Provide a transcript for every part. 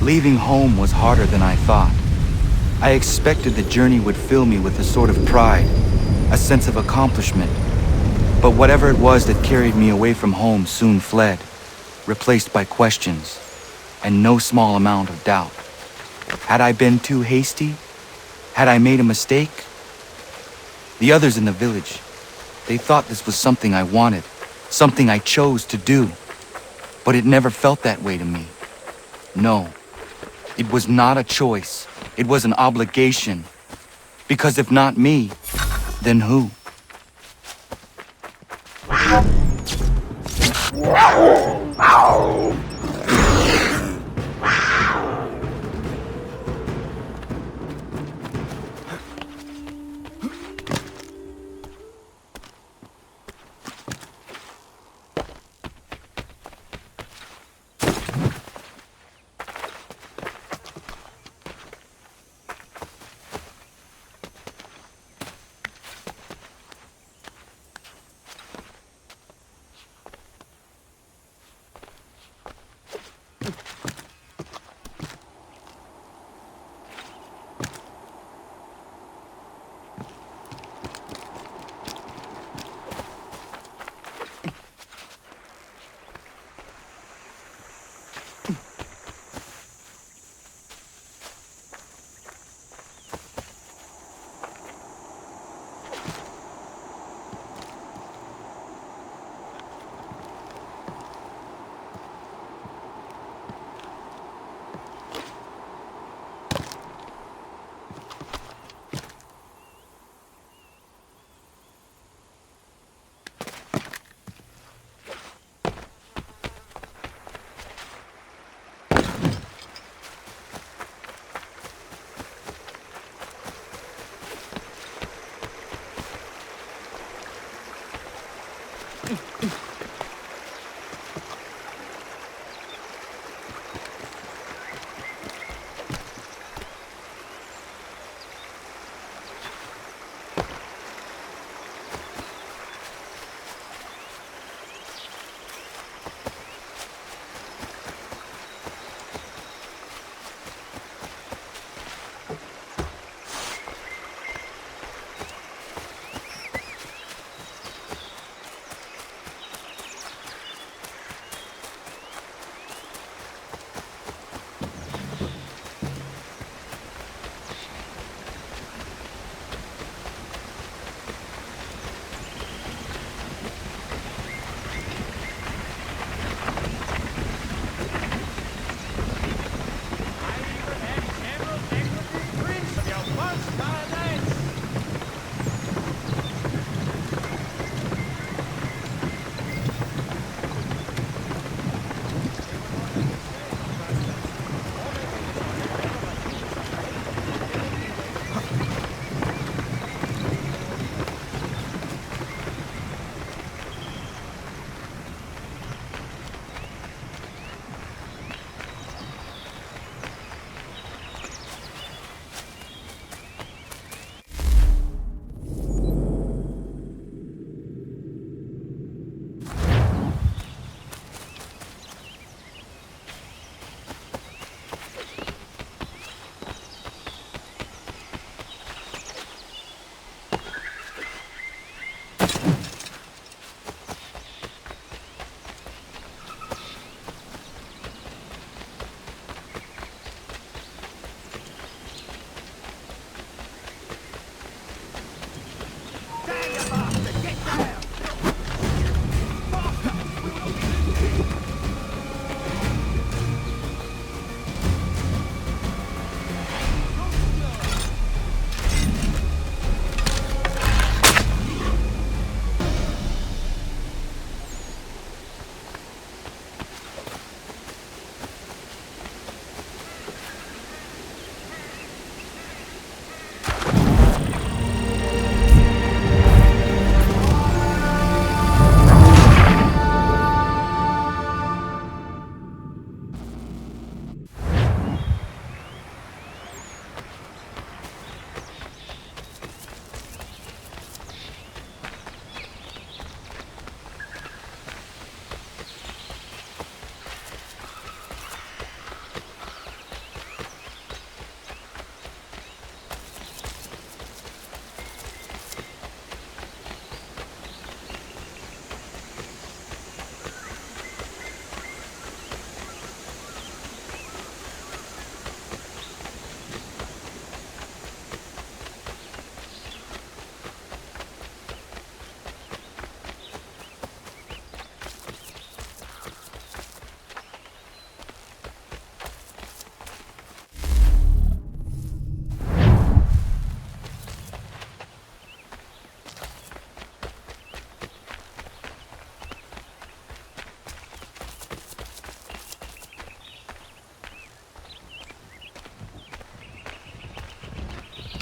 Leaving home was harder than I thought. I expected the journey would fill me with a sort of pride, a sense of accomplishment. But whatever it was that carried me away from home soon fled, replaced by questions, and no small amount of doubt. Had I been too hasty? Had I made a mistake? The others in the village, they thought this was something I wanted, something I chose to do. But it never felt that way to me. No, it was not a choice. It was an obligation. Because if not me, then who?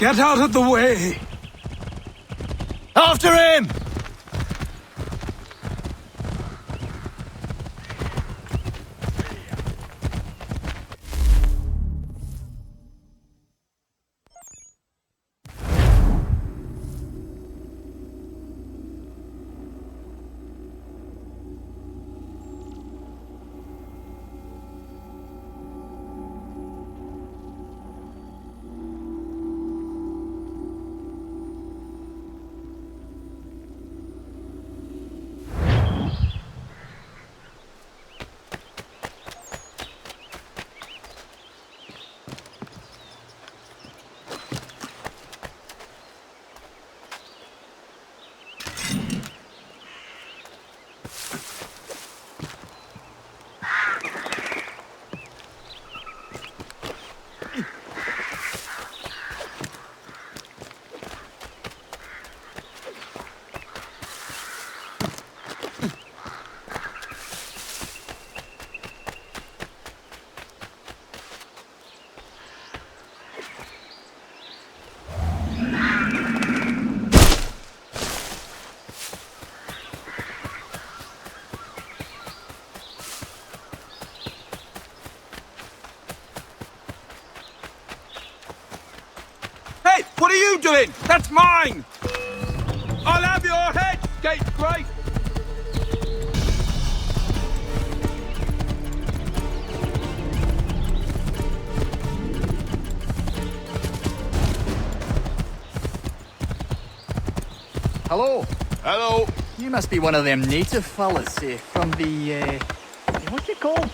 Get out of the way! After him! Hey, what are you doing? That's mine! I'll have your head, scapegrace! Hello. Hello. You must be one of them native fellas from the, what's it called?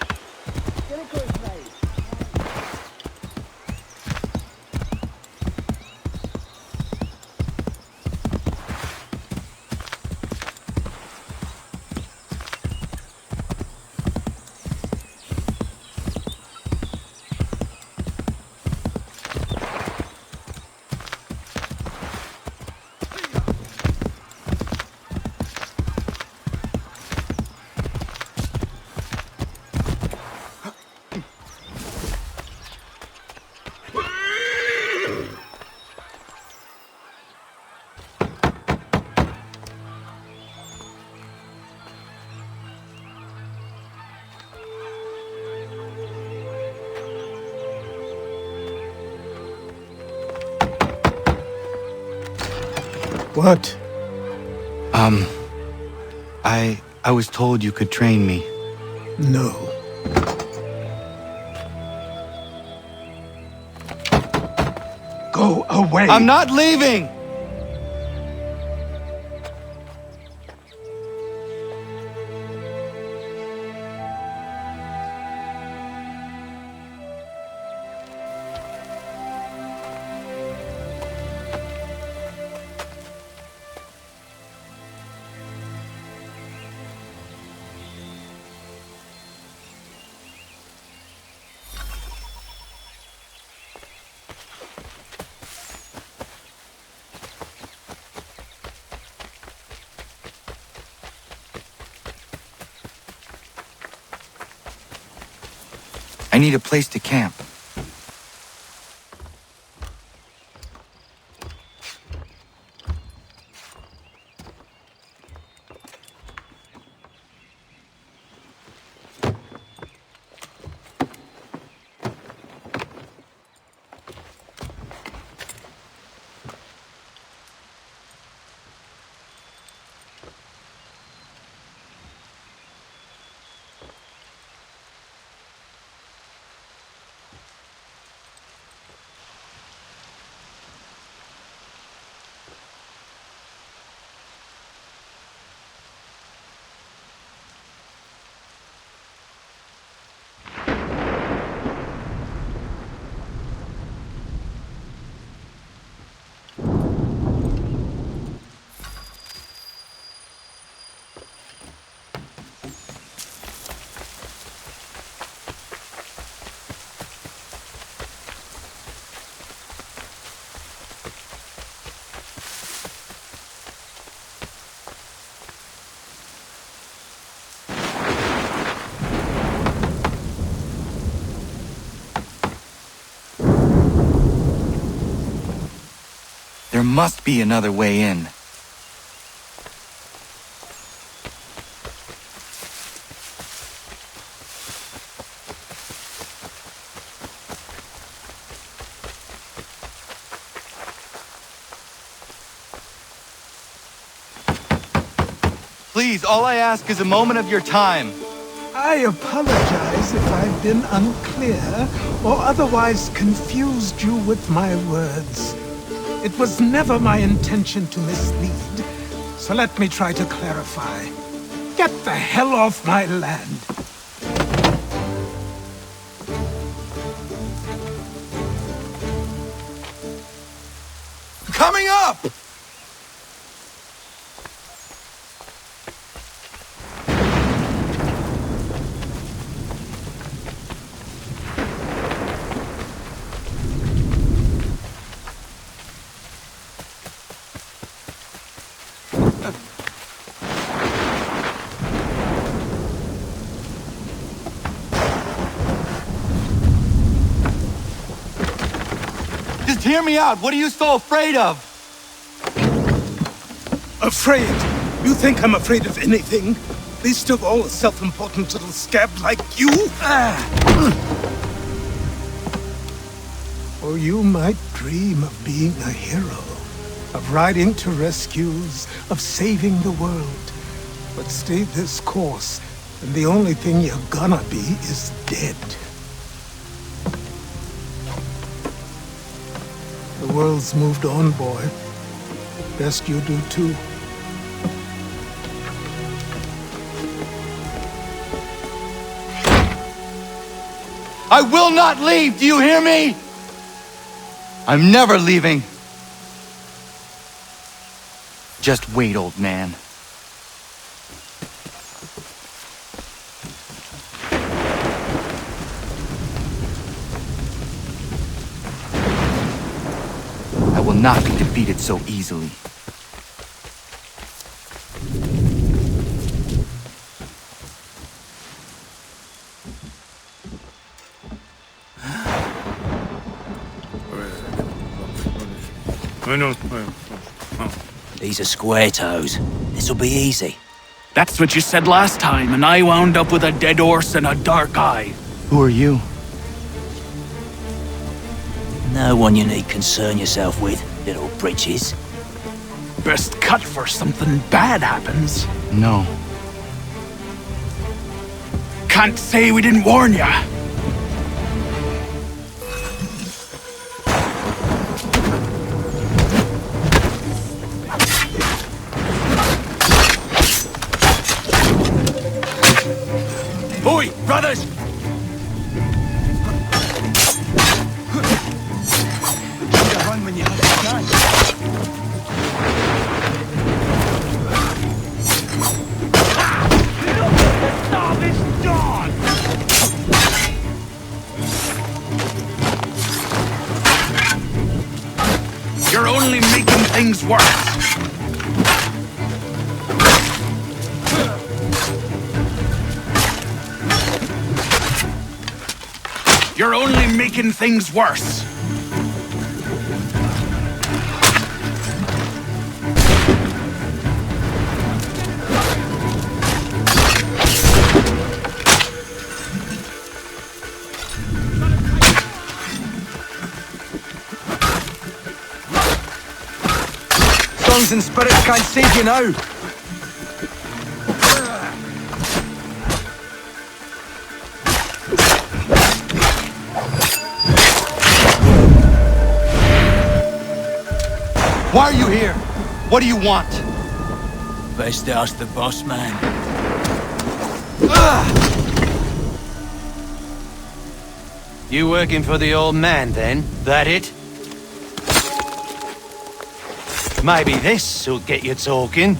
What? I was told you could train me. No. Go away! I'm not leaving! I need a place to camp. There must be another way in. Please, all I ask is a moment of your time. I apologize if I've been unclear or otherwise confused you with my words. It was never my intention to mislead, so let me try to clarify. Get the hell off my land! Coming up! Just hear me out. What are you so afraid of? Afraid? You think I'm afraid of anything? Least of all a self-important little scab like you? Or you might dream of being a hero, of riding to rescues, of saving the world. But stay this course, and the only thing you're gonna be is dead. The world's moved on, boy. Best you do too. I will not leave, do you hear me? I'm never leaving. Just wait, old man. I will not be defeated so easily. These are square toes. This'll be easy. That's what you said last time, and I wound up with a dead horse and a dark eye. Who are you? No one you need concern yourself with, little britches. Best cut for something bad happens. No. Can't say we didn't warn ya. Oi, brothers! Run when you have the chance. Stop this dawn! You're only making things worse. You're only making things worse. Songs and spirits can't save you now. Why are you here? What do you want? Best ask the boss man. You working for the old man, then? That it? Maybe this'll get you talking.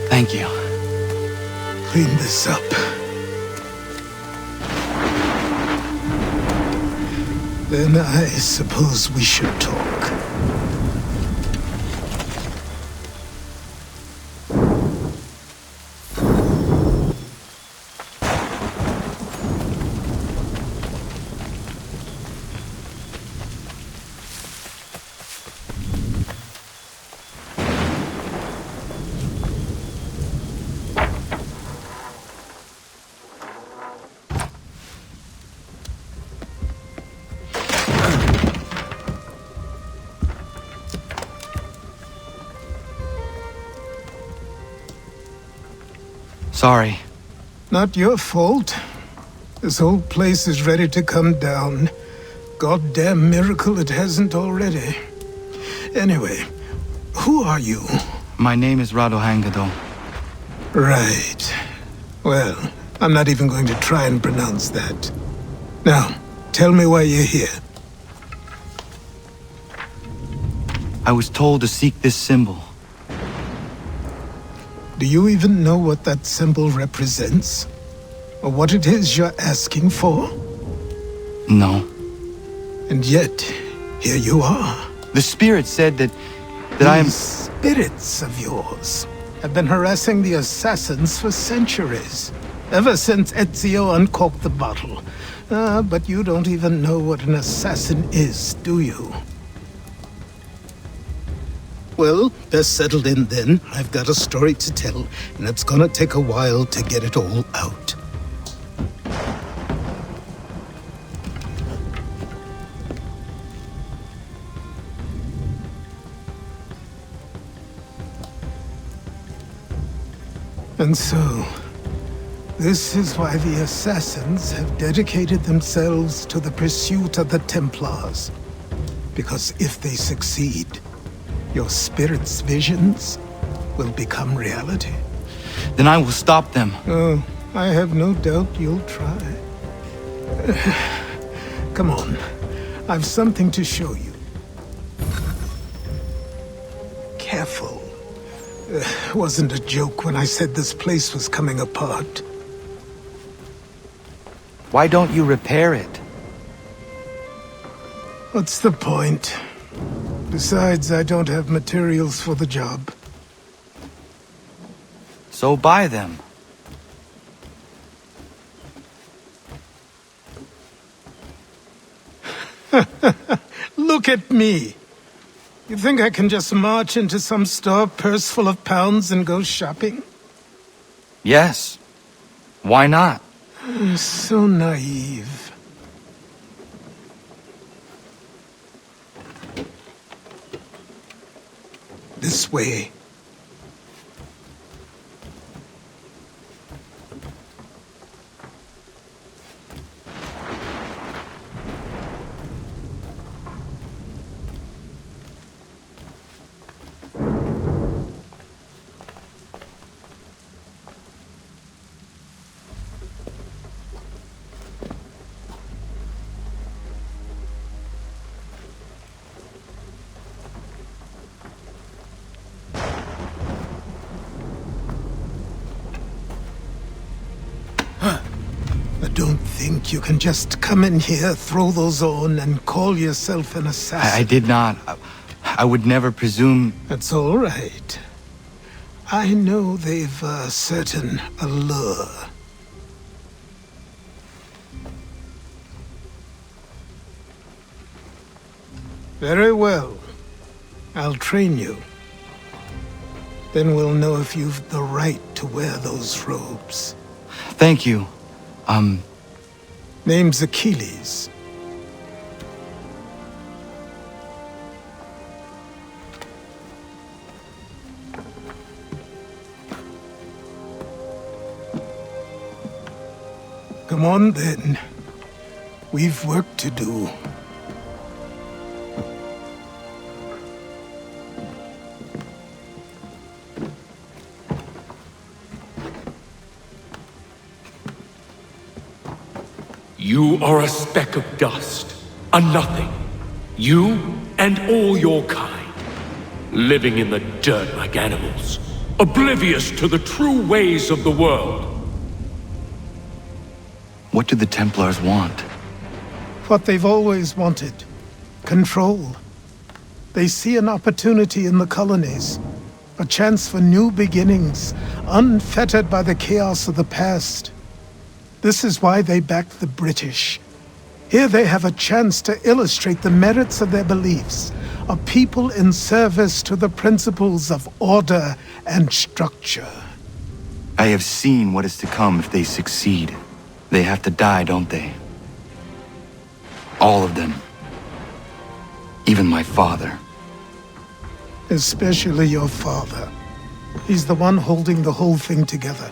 Thank you. Clean this up. Then I suppose we should talk. Sorry. Not your fault. This whole place is ready to come down. Goddamn miracle it hasn't already. Anyway, who are you? My name is Radohangado. Right. Well, I'm not even going to try and pronounce that. Now, tell me why you're here. I was told to seek this symbol. Do you even know what that symbol represents? Or what it is you're asking for? No. And yet, here you are. The spirit said that I am... These spirits of yours have been harassing the assassins for centuries. Ever since Ezio uncorked the bottle. But you don't even know what an assassin is, do you? Well, best settled in then. I've got a story to tell, and it's gonna take a while to get it all out. And so, this is why the Assassins have dedicated themselves to the pursuit of the Templars. Because if they succeed, your spirit's visions will become reality. Then I will stop them. Oh, I have no doubt you'll try. Come on, I've something to show you. Careful. Wasn't a joke when I said this place was coming apart. Why don't you repair it? What's the point? Besides, I don't have materials for the job. So buy them. Look at me! You think I can just march into some store, purse full of pounds, and go shopping? Yes. Why not? So naive. This way. Don't think you can just come in here, throw those on, and call yourself an assassin. I did not. I would never presume... That's all right. I know they've a certain allure. Very well. I'll train you. Then we'll know if you've the right to wear those robes. Thank you. Name's Achilles. Come on then. We've work to do. You are a speck of dust, a nothing. You and all your kind, living in the dirt like animals, oblivious to the true ways of the world. What do the Templars want? What they've always wanted. Control. They see an opportunity in the colonies. A chance for new beginnings, unfettered by the chaos of the past. This is why they backed the British. Here they have a chance to illustrate the merits of their beliefs, a people in service to the principles of order and structure. I have seen what is to come if they succeed. They have to die, don't they? All of them. Even my father. Especially your father. He's the one holding the whole thing together.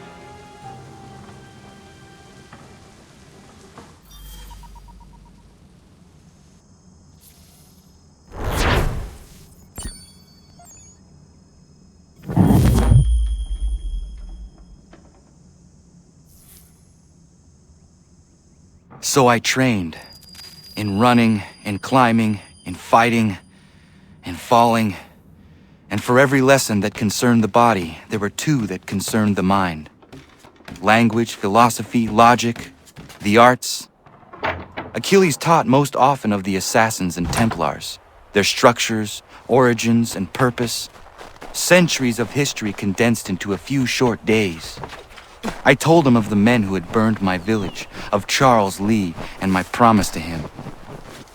So I trained. In running, in climbing, in fighting, in falling. And for every lesson that concerned the body, there were two that concerned the mind. Language, philosophy, logic, the arts. Achilles taught most often of the assassins and Templars, their structures, origins, and purpose. Centuries of history condensed into a few short days. I told him of the men who had burned my village, of Charles Lee and my promise to him.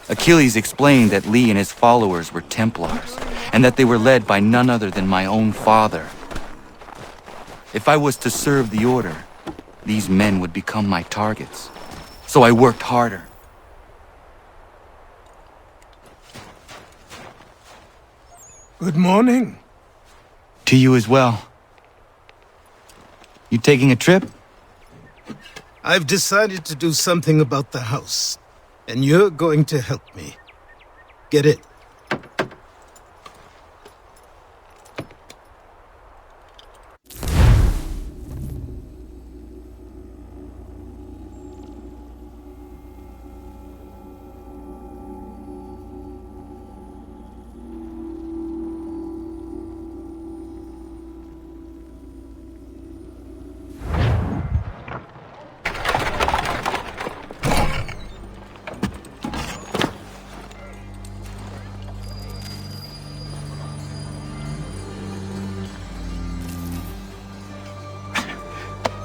Achilles explained that Lee and his followers were Templars, and that they were led by none other than my own father. If I was to serve the order, these men would become my targets. So I worked harder. Good morning. To you as well. You taking a trip? I've decided to do something about the house, and you're going to help me. Get it?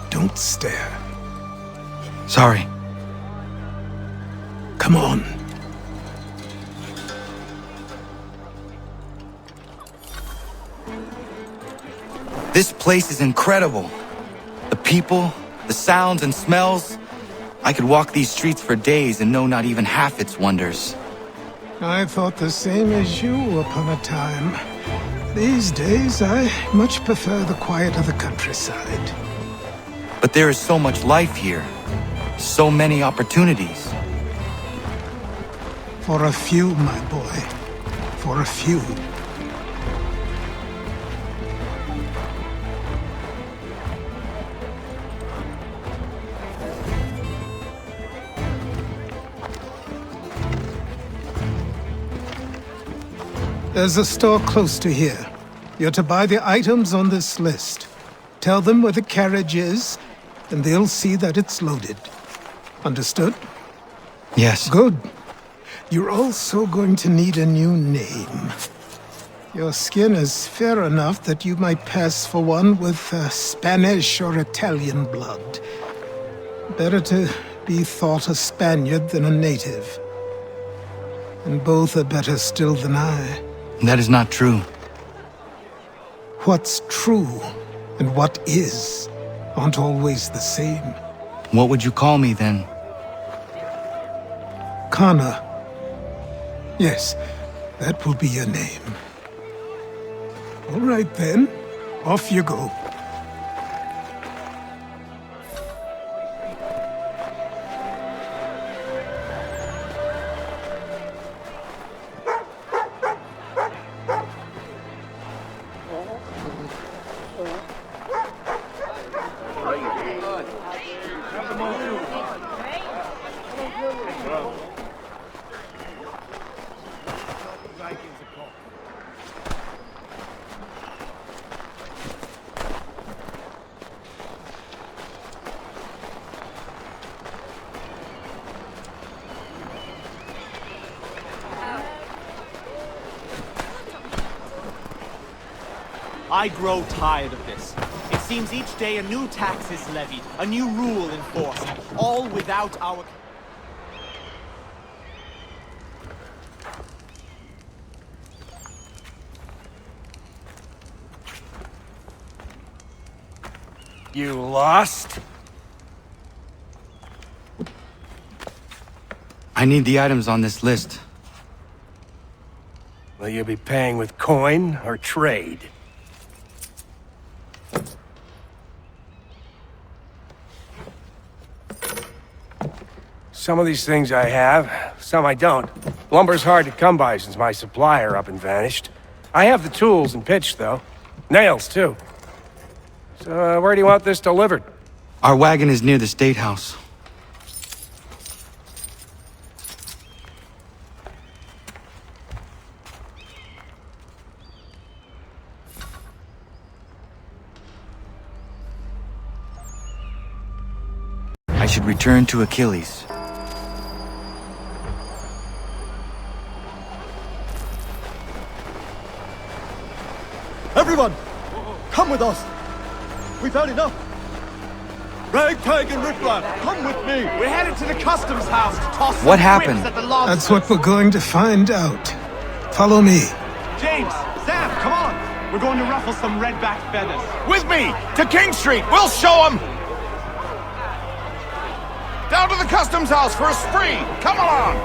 Don't stare. Sorry. Come on. This place is incredible. The people, the sounds and smells. I could walk these streets for days and know not even half its wonders. I thought the same as you upon a time. These days, I much prefer the quiet of the countryside. But there is so much life here. So many opportunities. For a few, my boy. For a few. There's a store close to here. You're to buy the items on this list. Tell them where the carriage is, and they'll see that it's loaded. Understood? Yes. Good. You're also going to need a new name. Your skin is fair enough that you might pass for one with Spanish or Italian blood. Better to be thought a Spaniard than a native. And both are better still than I. That is not true. What's true and what is aren't always the same. What would you call me then? Kana. Yes, that will be your name. All right then, off you go. I grow tired of this. It seems each day a new tax is levied, a new rule enforced, all without our... You lost? I need the items on this list. Will you be paying with coin or trade? Some of these things I have, some I don't. Lumber's hard to come by since my supplier up and vanished. I have the tools and pitch, though. Nails, too. So, where do you want this delivered? Our wagon is near the State House. should return to Achilles. Everyone, come with us. We've had enough. Ragtag and riffraff, come with me. We're headed to the customs house to toss some What happened? whips at the lobsters. That's what we're going to find out. Follow me. James, Sam, come on. We're going to ruffle some red-backed feathers. With me! To King Street! We'll show them! Down to the customs house for a spree! Come along!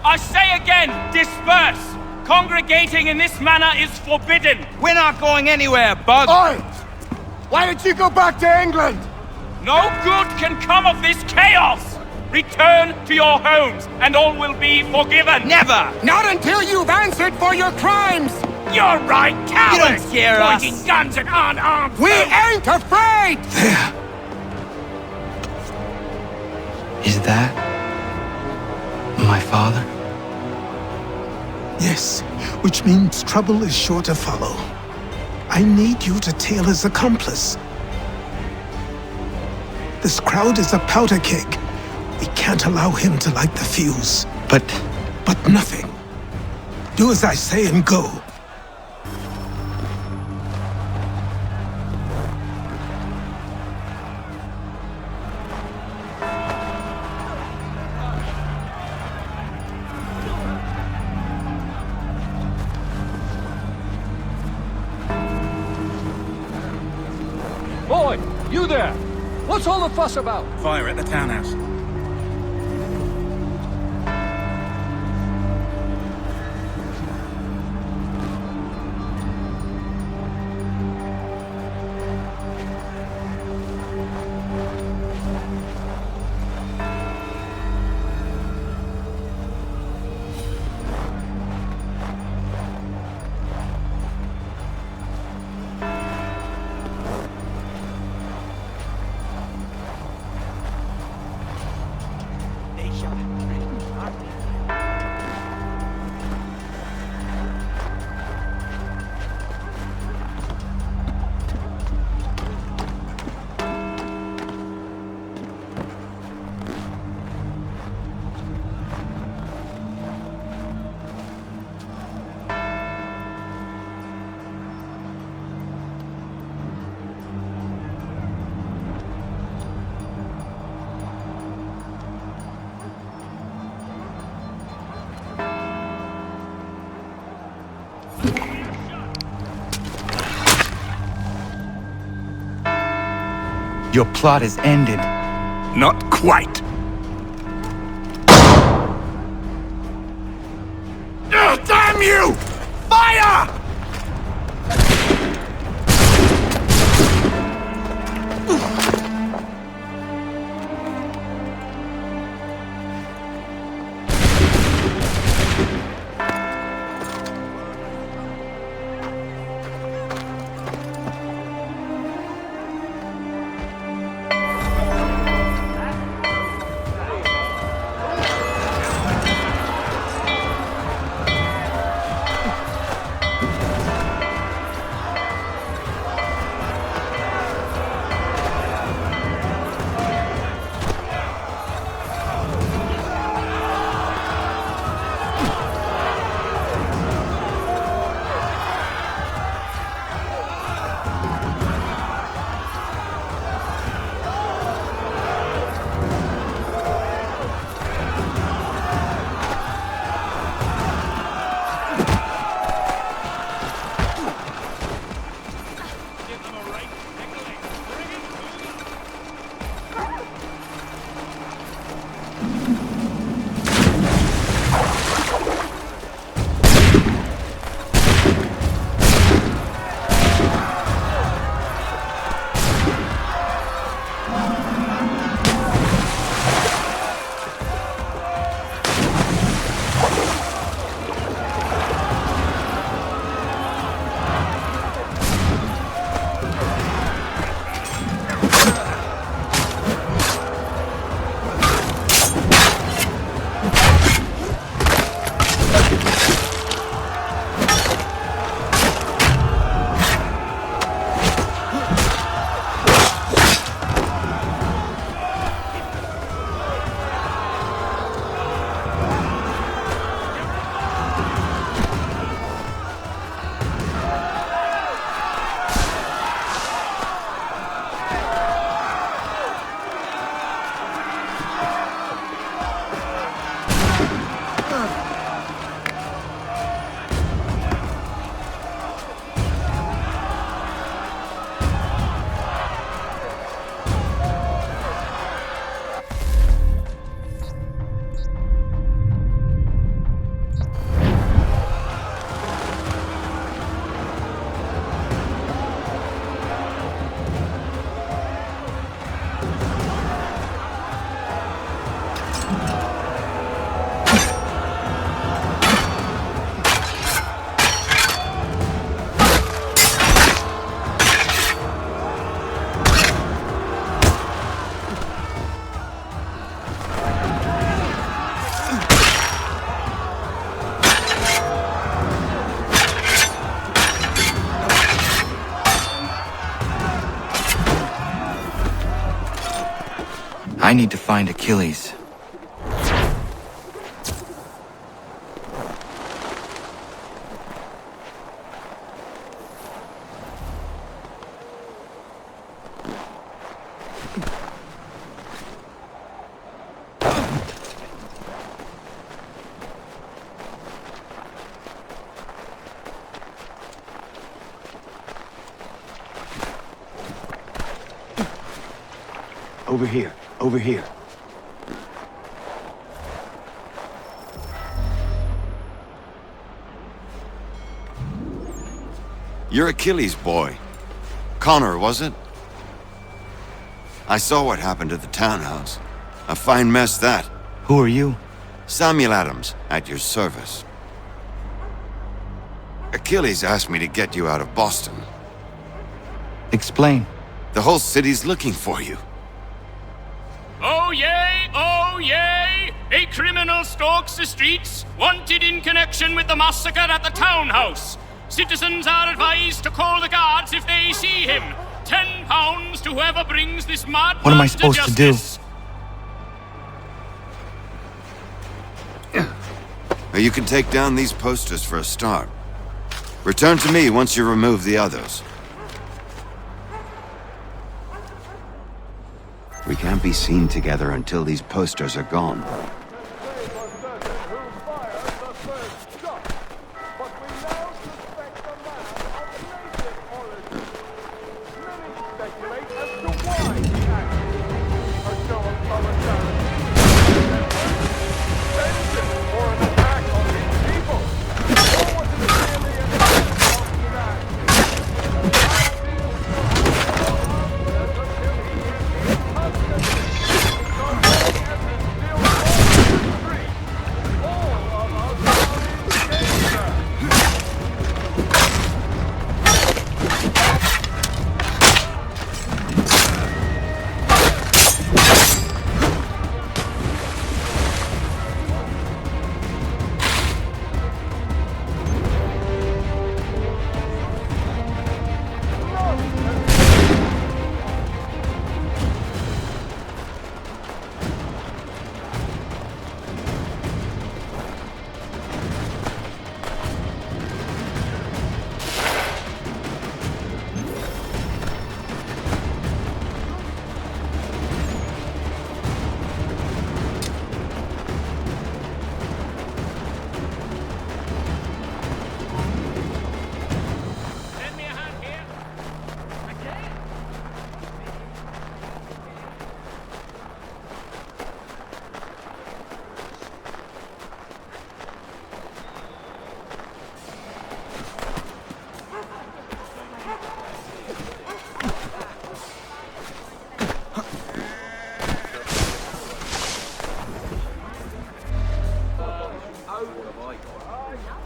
I say again, disperse! Congregating in this manner is forbidden! We're not going anywhere, Bug! Oi! Why did you go back to England? No good can come of this chaos! Return to your homes, and all will be forgiven! Never! Not until you've answered for your crimes! You're right, cowards! You don't scare us. Pointing guns at unarmed We foes. ain't afraid! There. Is that my father? Yes, which means trouble is sure to follow. I need you to tail his accomplice. This crowd is a powder keg. We can't allow him to light the fuse. But nothing. Do as I say and go. Boy, you there! What's all the fuss about? Fire at the townhouse. your plot is ended. Not quite. Damn you! Fire! I need to find Achilles. Over here. Over here. You're Achilles' boy. Connor, was it? I saw what happened at the townhouse. A fine mess, that. Who are you? Samuel Adams, at your service. Achilles asked me to get you out of Boston. Explain. The whole city's looking for you. Oh yay, oh yay! A criminal stalks the streets, wanted in connection with the massacre at the townhouse. Citizens are advised to call the guards if they see him. £10 to whoever brings this madman What am I supposed to do? You can take down these posters for a start. Return to me once you remove the others. We can't be seen together until these posters are gone.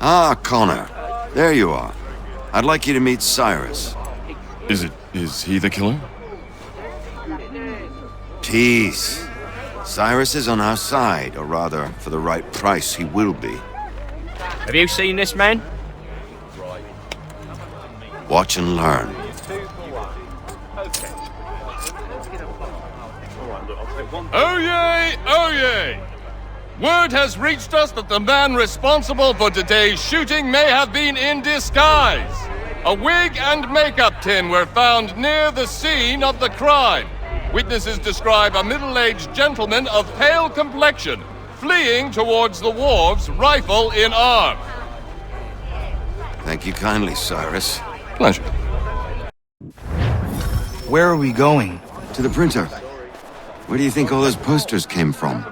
Ah, Connor. There you are. I'd like you to meet Cyrus. Is he the killer? Peace. Cyrus is on our side, or rather, for the right price, he will be. Have you seen this man? Watch and learn. Oh yay! Oh yay! Word has reached us that the man responsible for today's shooting may have been in disguise. A wig and makeup tin were found near the scene of the crime. Witnesses describe a middle-aged gentleman of pale complexion fleeing towards the wharves, rifle in arm. Thank you kindly, Cyrus. Pleasure. Where are we going? To the printer. Where do you think all those posters came from?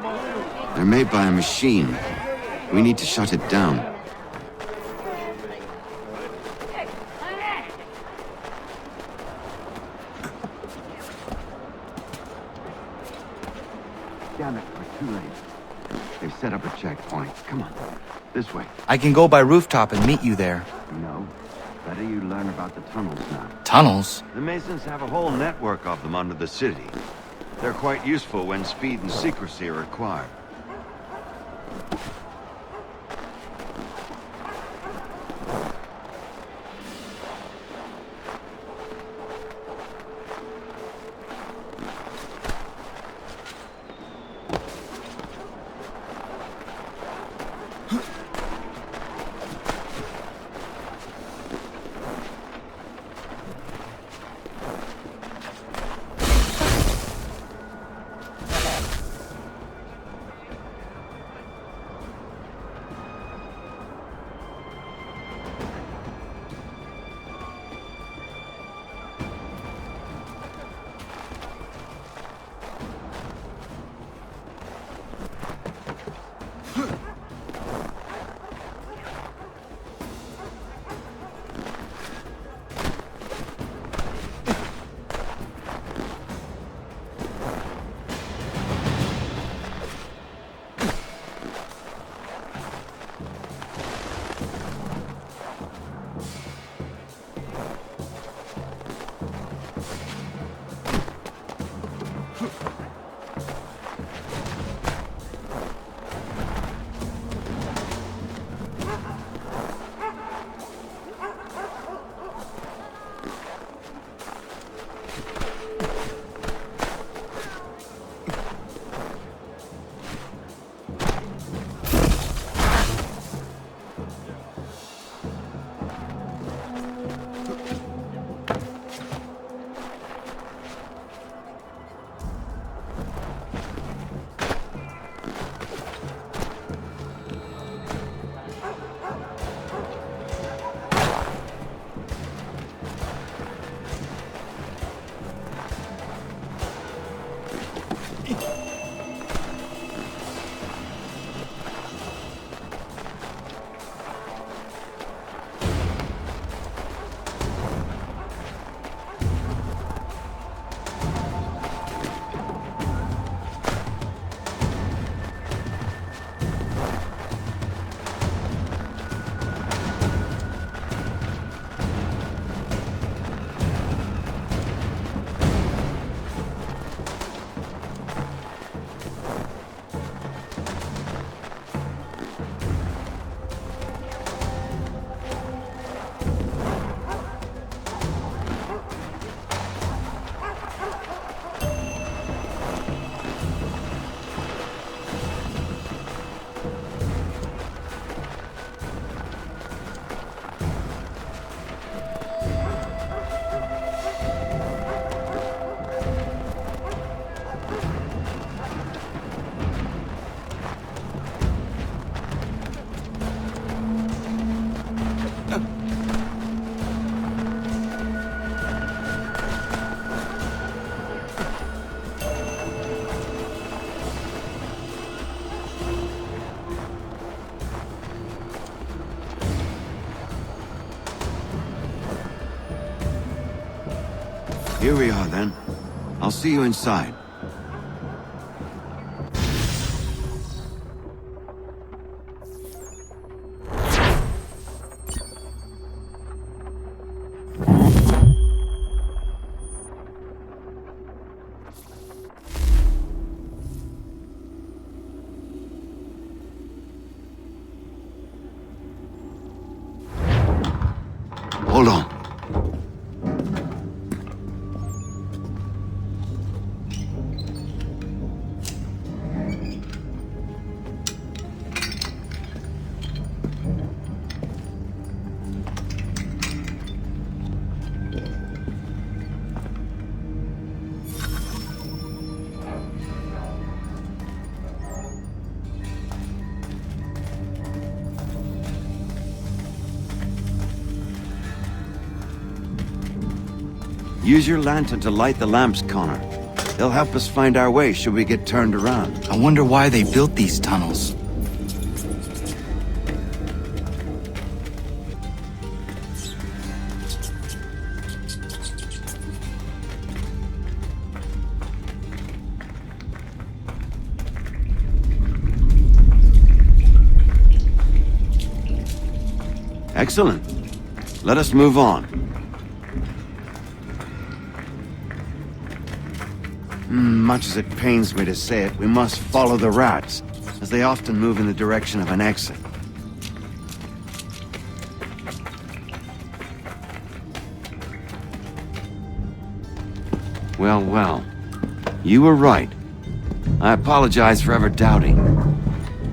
They're made by a machine. We need to shut it down. Damn it, we're too late. They've set up a checkpoint. Come on, this way. I can go by rooftop and meet you there. No. Better you learn about the tunnels now. Tunnels? The Masons have a whole network of them under the city. They're quite useful when speed and secrecy are required. Here we are, then. I'll see you inside. Hold on. Use your lantern to light the lamps, Connor. They'll help us find our way should we get turned around. I wonder why they built these tunnels. Excellent. Let us move on. Much as it pains me to say it, we must follow the rats, as they often move in the direction of an exit. Well, well. You were right. I apologize for ever doubting.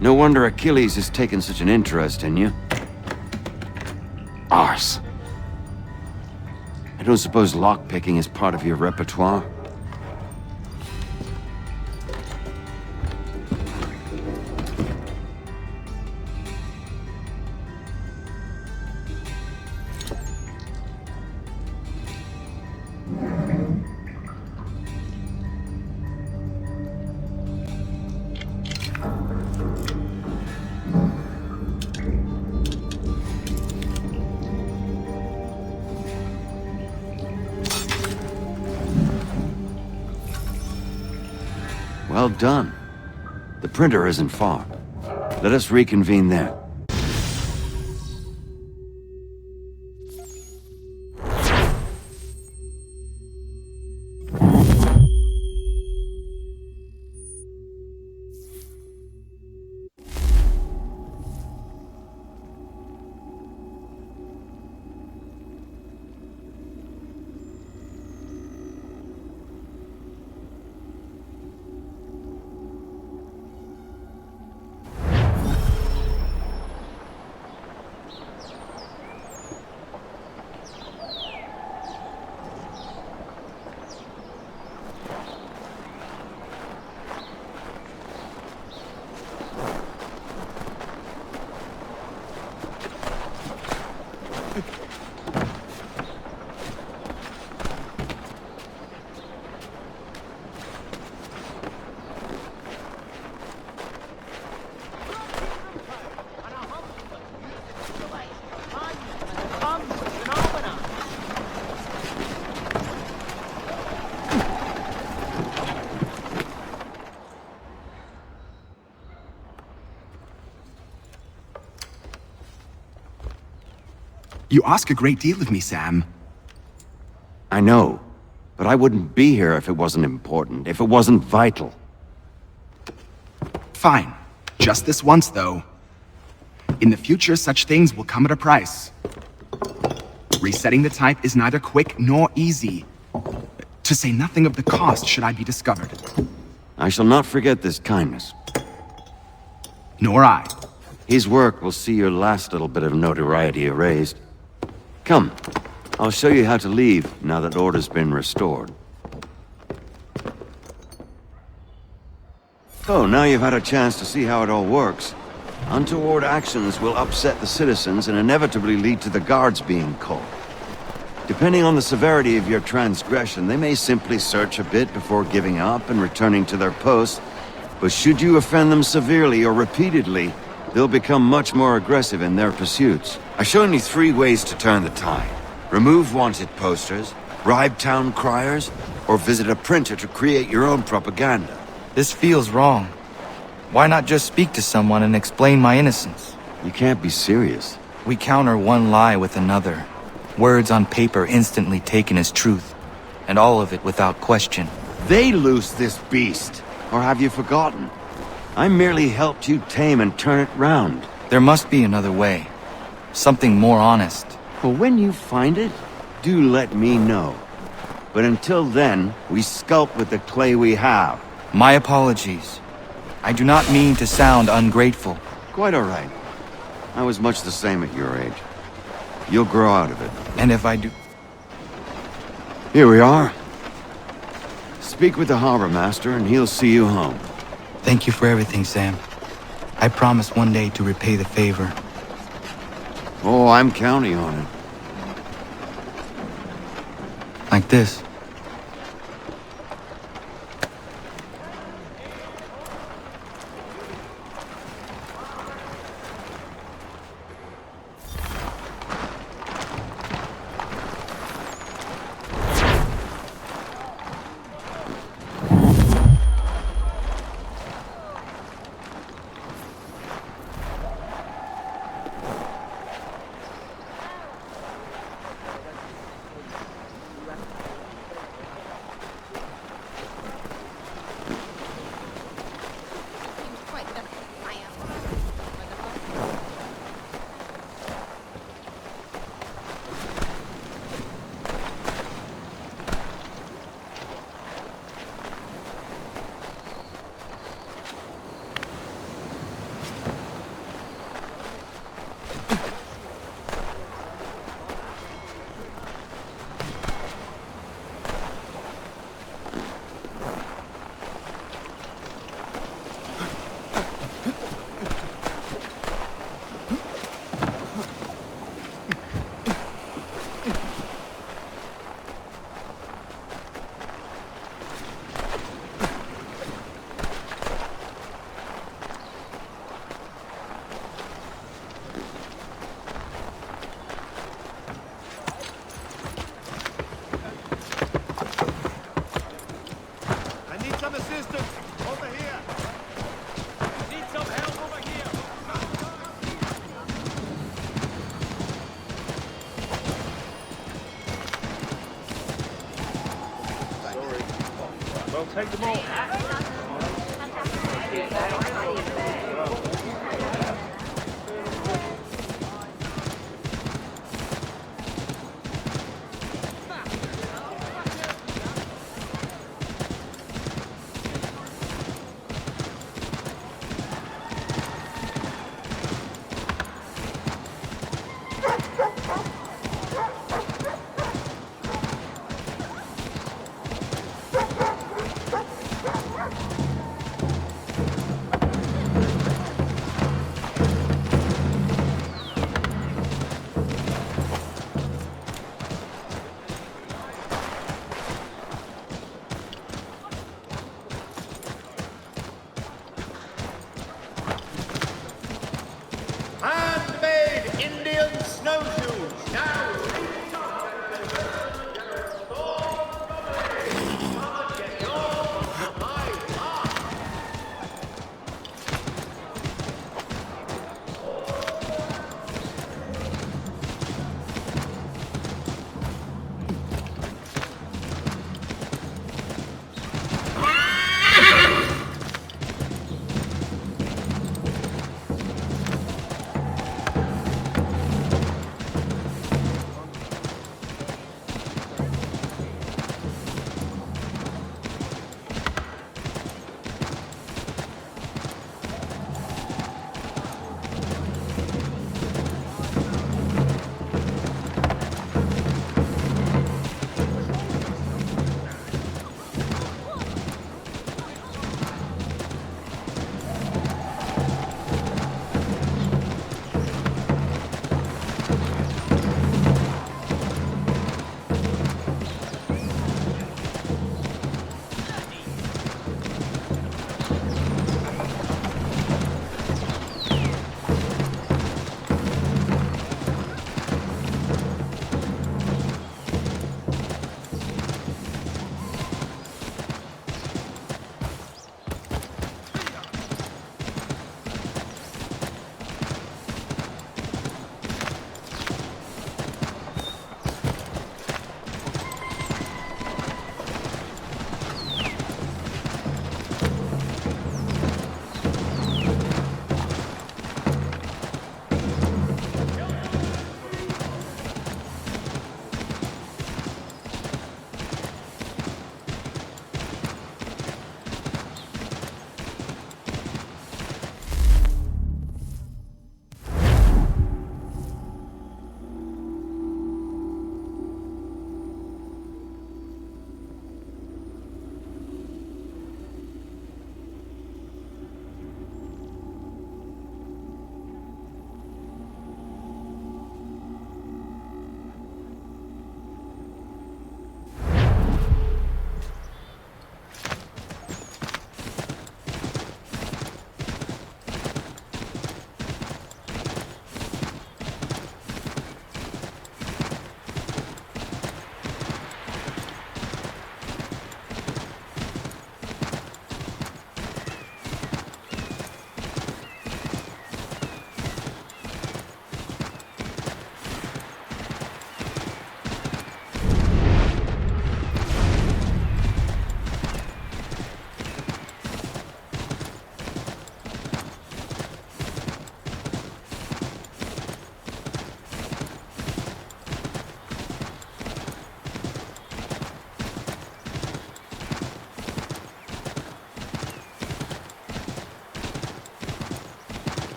No wonder Achilles has taken such an interest in you. Arse. I don't suppose lockpicking is part of your repertoire? Well done. The printer isn't far. Let us reconvene there. You ask a great deal of me, Sam. I know, but I wouldn't be here if it wasn't important, if it wasn't vital. Fine. Just this once, though. In the future, such things will come at a price. Resetting the type is neither quick nor easy. To say nothing of the cost should I be discovered. I shall not forget this kindness. Nor I. His work will see your last little bit of notoriety erased. Come, I'll show you how to leave now that order's been restored. Oh, now you've had a chance to see how it all works. Untoward actions will upset the citizens and inevitably lead to the guards being called. Depending on the severity of your transgression, they may simply search a bit before giving up and returning to their posts. But should you offend them severely or repeatedly, they'll become much more aggressive in their pursuits. I've shown you 3 ways to turn the tide. Remove wanted posters, bribe town criers, or visit a printer to create your own propaganda. This feels wrong. Why not just speak to someone and explain my innocence? You can't be serious. We counter one lie with another. Words on paper instantly taken as truth. And all of it without question. They loose this beast. Or have you forgotten? I merely helped you tame and turn it round. There must be another way. Something more honest. Well, when you find it, do let me know. But until then, we sculpt with the clay we have. My apologies. I do not mean to sound ungrateful. Quite all right. I was much the same at your age. You'll grow out of it. And if I do... Here we are. Speak with the harbor master and he'll see you home. Thank you for everything, Sam. I promise one day to repay the favor. Oh, I'm counting on it. Like this. Take them all.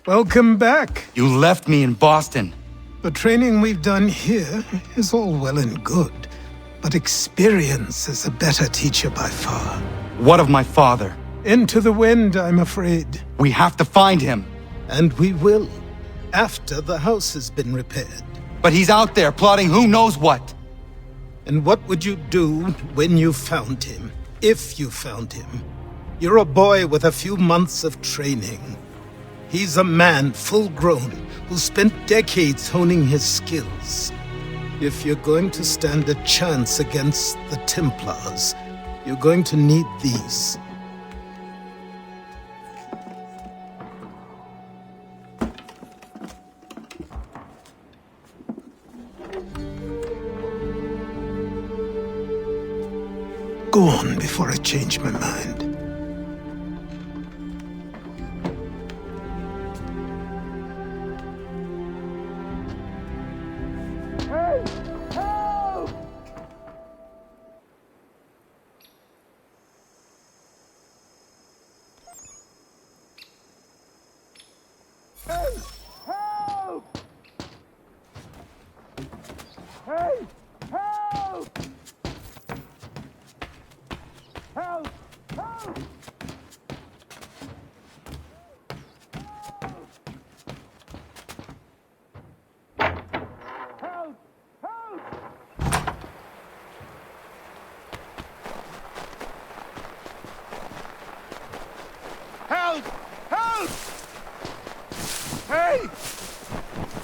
Welcome back. You left me in Boston. The training we've done here is all well and good, but experience is a better teacher by far. What of my father? Into the wind, I'm afraid. We have to find him. And we will, after the house has been repaired. But he's out there plotting who knows what. And what would you do when you found him? If you found him? You're a boy with a few months of training. He's a man full grown who spent decades honing his skills. If you're going to stand a chance against the Templars, you're going to need these. Go on before I change my mind. Help! Help! Hey!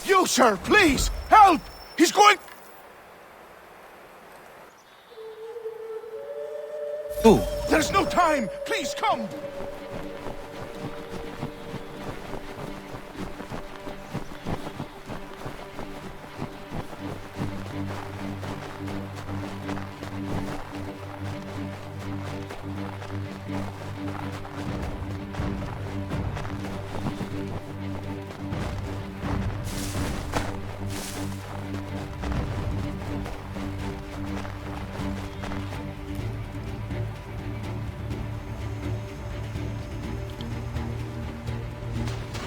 You, sir, please! Help! He's going... Who? There's no time! Please, come!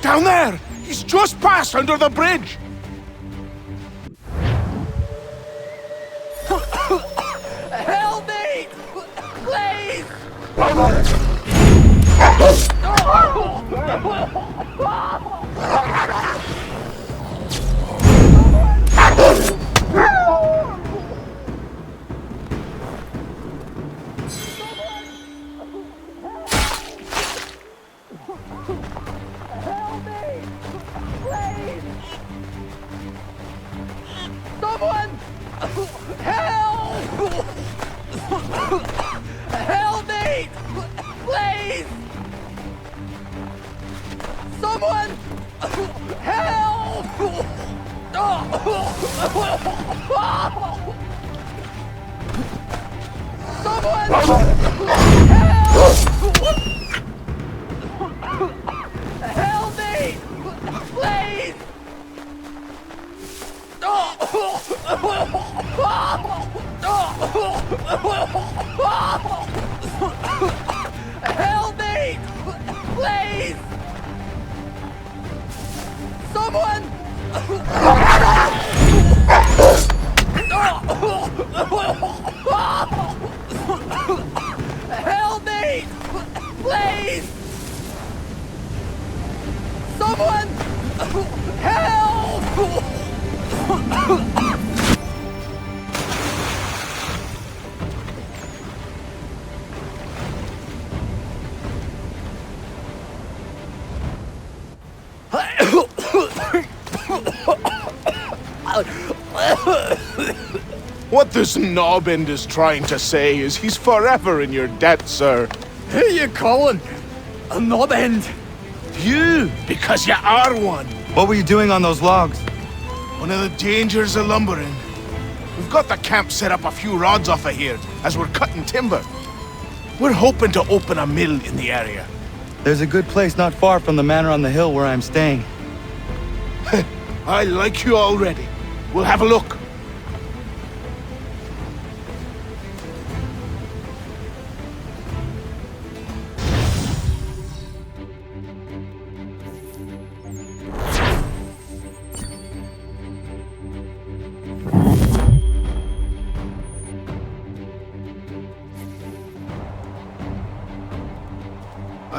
Down there! He's just passed under the bridge! Help me! Please! Someone! Help! Help me! Please! Someone! Help! Someone! Help me! Please! Help me! Please! Someone! Help me! Please! Someone! Help! What this knobend is trying to say is he's forever in your debt, sir. Who you calling? A knobend? You, because you are one. What were you doing on those logs? One of the dangers of lumbering. We've got the camp set up a few rods off of here, as we're cutting timber. We're hoping to open a mill in the area. There's a good place not far from the manor on the hill where I'm staying. I like you already. We'll have a look.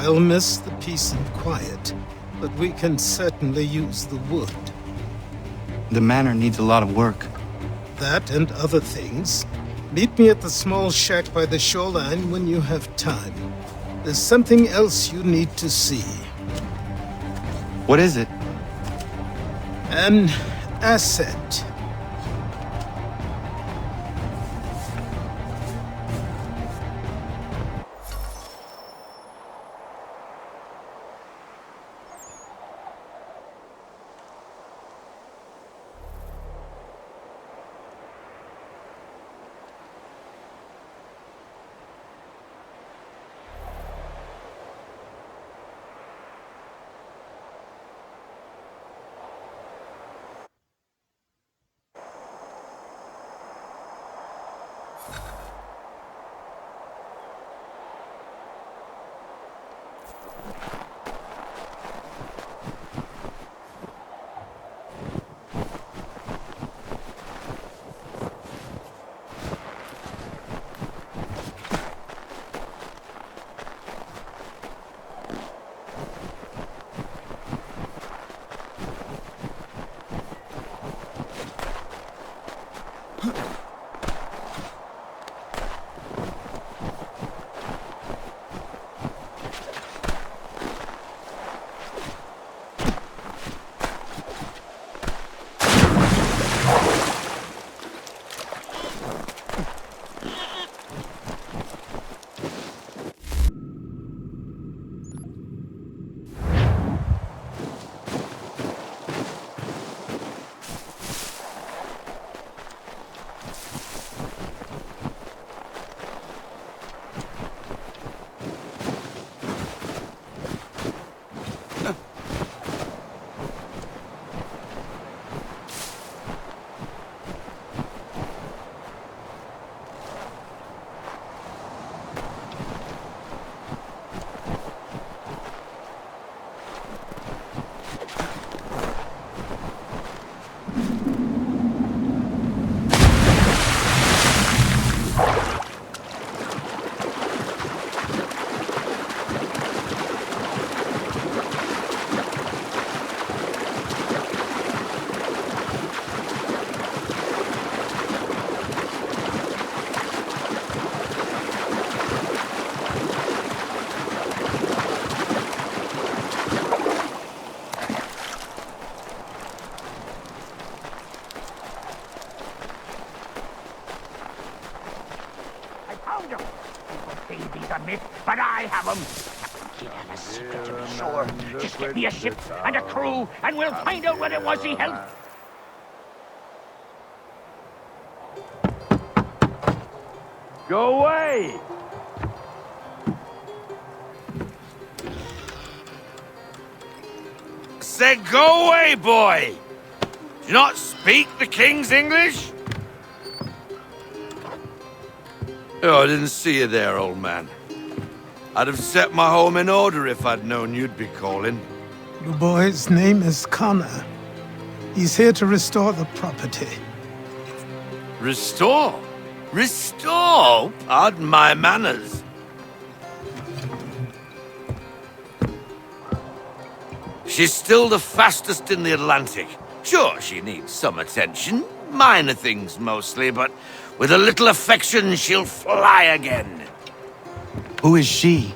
I'll miss the peace and quiet, but we can certainly use the wood. The manor needs a lot of work. That and other things. Meet me at the small shack by the shoreline when you have time. There's something else you need to see. What is it? An asset. But I have them. Kid had a secret to be sure. Just get me a ship and a crew, and we'll find out what it was he helped. Go away! Said go away, boy! Do you not speak the King's English? Oh, I didn't see you there, old man. I'd have set my home in order if I'd known you'd be calling. The boy's name is Connor. He's here to restore the property. Restore? Restore? Pardon my manners. She's still the fastest in the Atlantic. Sure, she needs some attention. Minor things mostly, but with a little affection, she'll fly again. Who is she?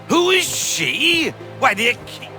Who is she? Why, the king.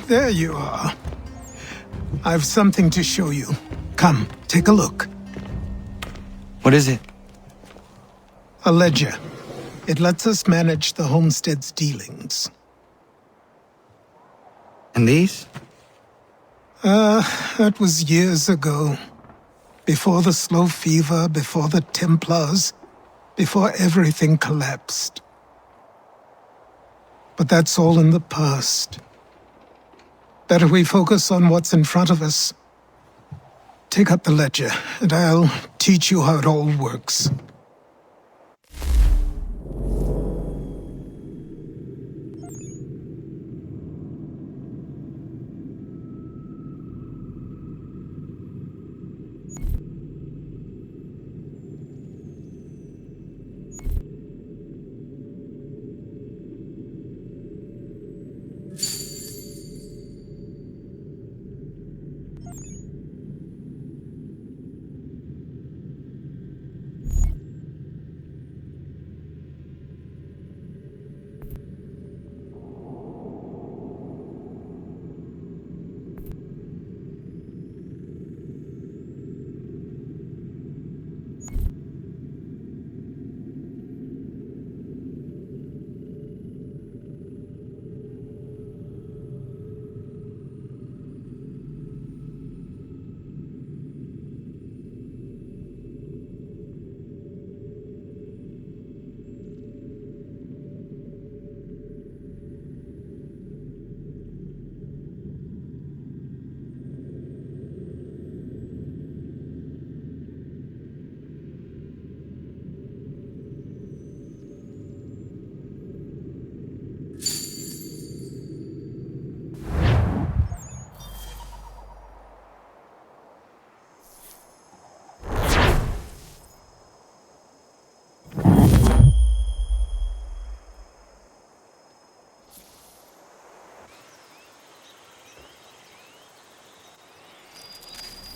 There you are. I've something to show you. Come, take a look. What is it? A ledger. It lets us manage the homestead's dealings. And these? That was years ago. Before the slow fever, before the Templars, before everything collapsed. But that's all in the past. Better we focus on what's in front of us. Take up the ledger, and I'll teach you how it all works.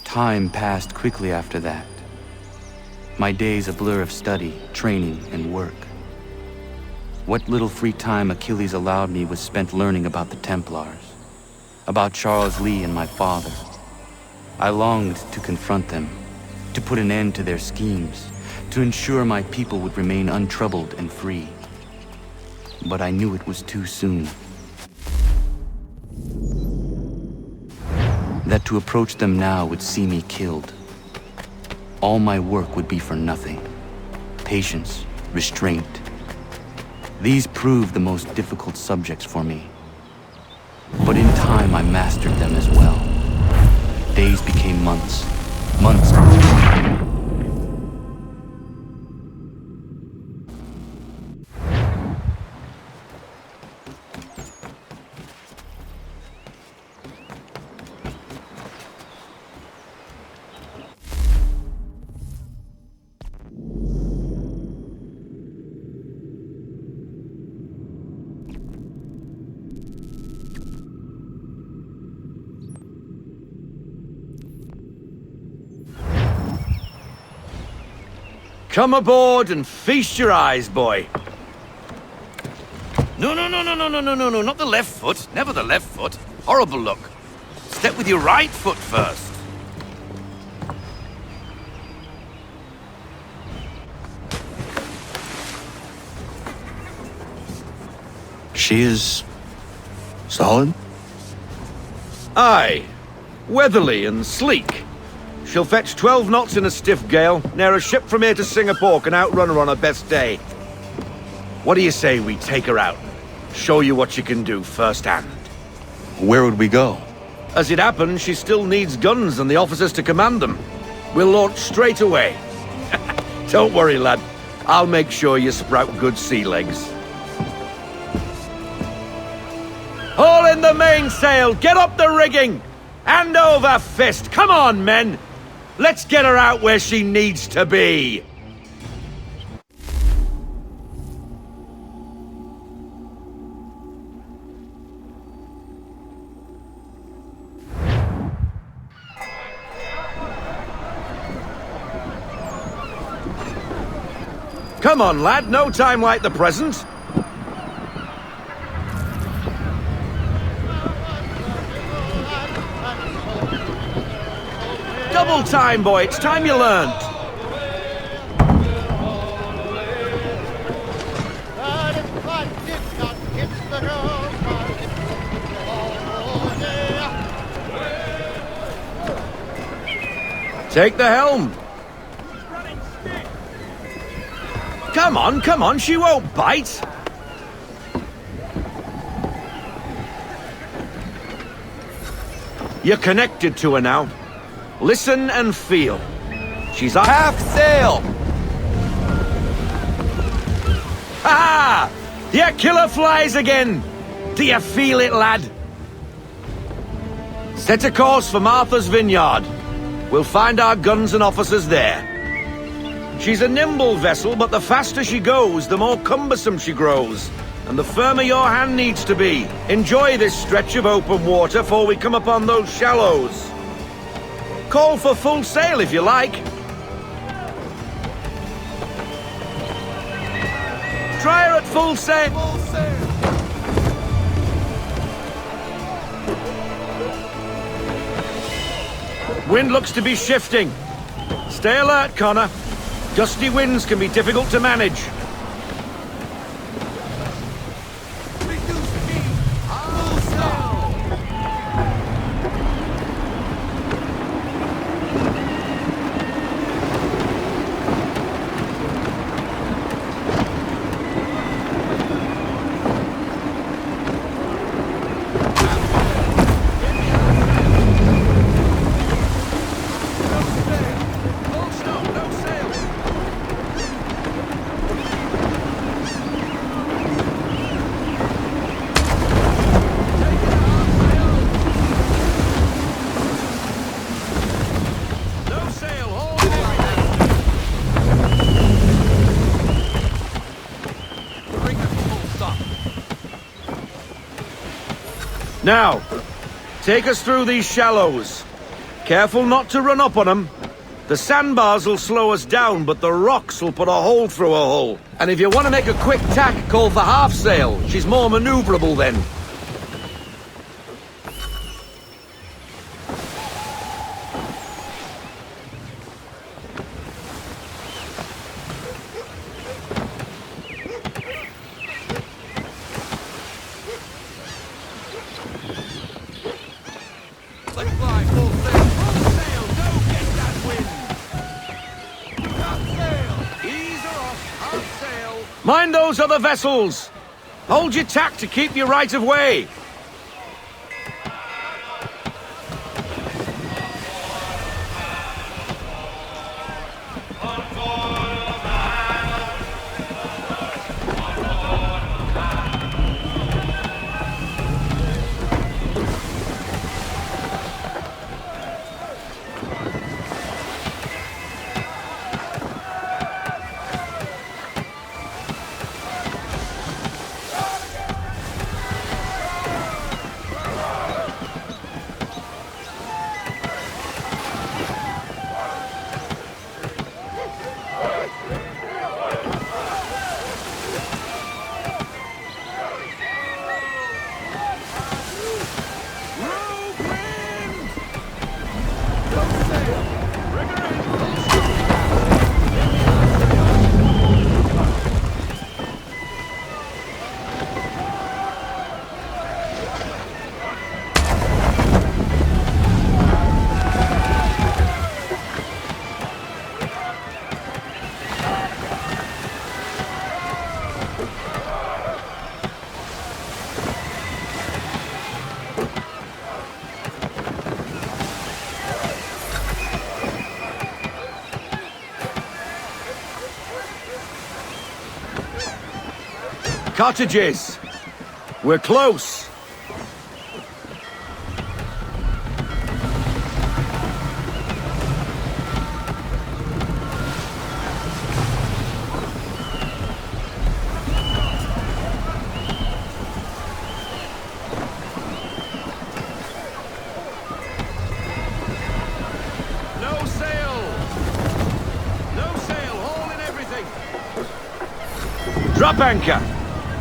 Time passed quickly after that. My days a blur of study, training, and work. What little free time Achilles allowed me was spent learning about the Templars, about Charles Lee and my father. I longed to confront them, to put an end to their schemes, to ensure my people would remain untroubled and free. But I knew it was too soon. That to approach them now would see me killed. All my work would be for nothing. Patience, restraint. These proved the most difficult subjects for me. But in time I mastered them as well. Days became months. Months. Come aboard and feast your eyes, boy. No, not the left foot. Never the left foot. Horrible look. Step with your right foot first. She is solid? Aye. Weatherly and sleek. She'll fetch 12 knots in a stiff gale, ne'er a ship from here to Singapore can outrun her on her best day. What do you say we take her out? Show you what she can do firsthand. Where would we go? As it happens, she still needs guns and the officers to command them. We'll launch straight away. Don't worry, lad. I'll make sure you sprout good sea legs. Haul in the mainsail! Get up the rigging! Hand over fist! Come on, men! Let's get her out where she needs to be! Come on, lad, no time like the present. Double time, boy. It's time you learned. Take the helm. Come on, she won't bite. You're connected to her now. Listen and feel. She's a half sail. Ha! Your killer flies again. Do you feel it, lad? Set a course for Martha's Vineyard. We'll find our guns and officers there. She's a nimble vessel, but the faster she goes, the more cumbersome she grows. And the firmer your hand needs to be. Enjoy this stretch of open water before we come upon those shallows. Call for full sail if you like. Try her at full sail. Wind looks to be shifting. Stay alert, Connor. Gusty winds can be difficult to manage. Now, take us through these shallows. Careful not to run up on them. The sandbars will slow us down, but the rocks will put a hole through a hull. And if you want to make a quick tack, call for half sail. She's more maneuverable then. Mind those other vessels! Hold your tack to keep your right of way! Cottages! We're close! No sail! No sail! Haul in everything! Drop anchor!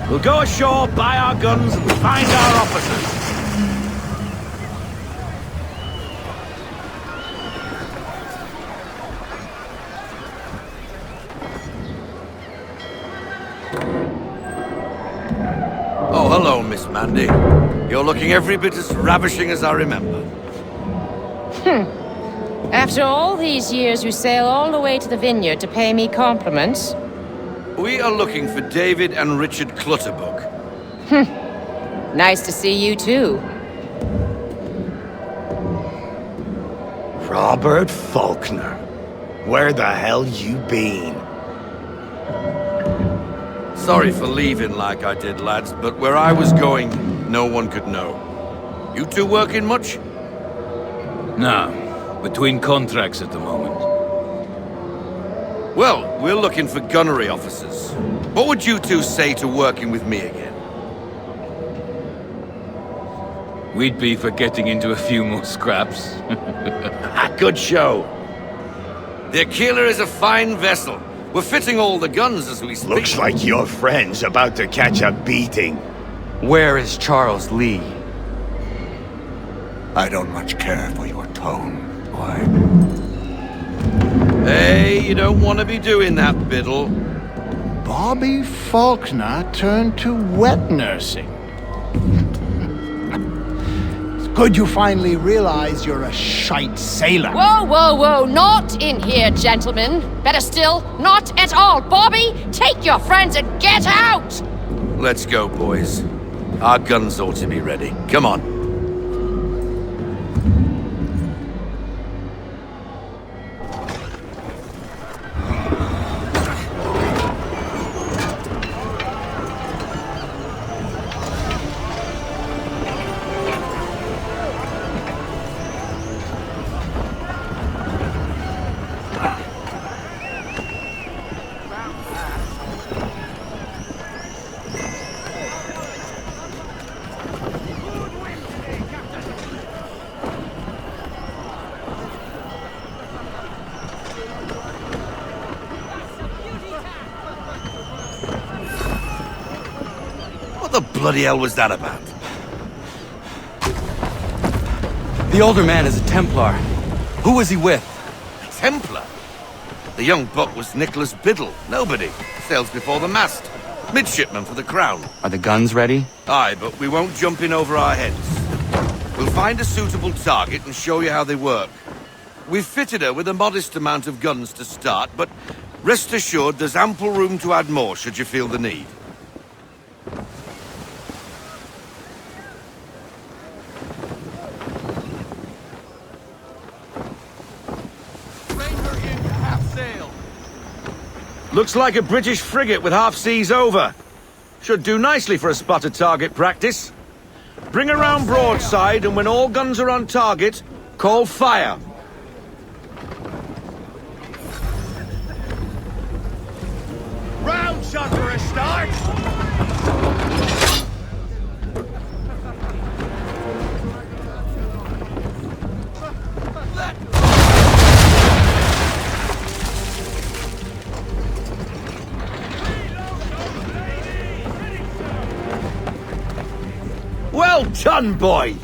We'll go ashore, buy our guns, and find our officers. Miss Mandy. You're looking every bit as ravishing as I remember. After all these years, you sail all the way to the vineyard to pay me compliments? We are looking for David and Richard Clutterbuck. Nice to see you, too. Robert Faulkner. Where the hell you been? Sorry for leaving like I did, lads, but where I was going, no one could know. You two working much? Nah, between contracts at the moment. Well, we're looking for gunnery officers. What would you two say to working with me again? We'd be for getting into a few more scraps. Good show. The Aquila is a fine vessel. We're fitting all the guns as we speak. Looks like your friend's about to catch a beating. Where is Charles Lee? I don't much care for your tone, boy. Hey, you don't want to be doing that, Biddle. Bobby Faulkner turned to wet nursing. It's good you finally realize you're a shite sailor. Whoa, whoa, whoa, not in here, gentlemen. Better still, not at all. Bobby, take your friends and get out! Let's go, boys. Our guns ought to be ready. Come on. What the bloody hell was that about? The older man is a Templar. Who was he with? A Templar? The young buck was Nicholas Biddle. Nobody. Sails before the mast. Midshipman for the Crown. Are the guns ready? Aye, but we won't jump in over our heads. We'll find a suitable target and show you how they work. We've fitted her with a modest amount of guns to start, but rest assured there's ample room to add more should you feel the need. Looks like a British frigate with half seas over. Should do nicely for a spotted target practice. Bring around broadside, and when all guns are on target, call fire. Round shot for a start! Well done, boy!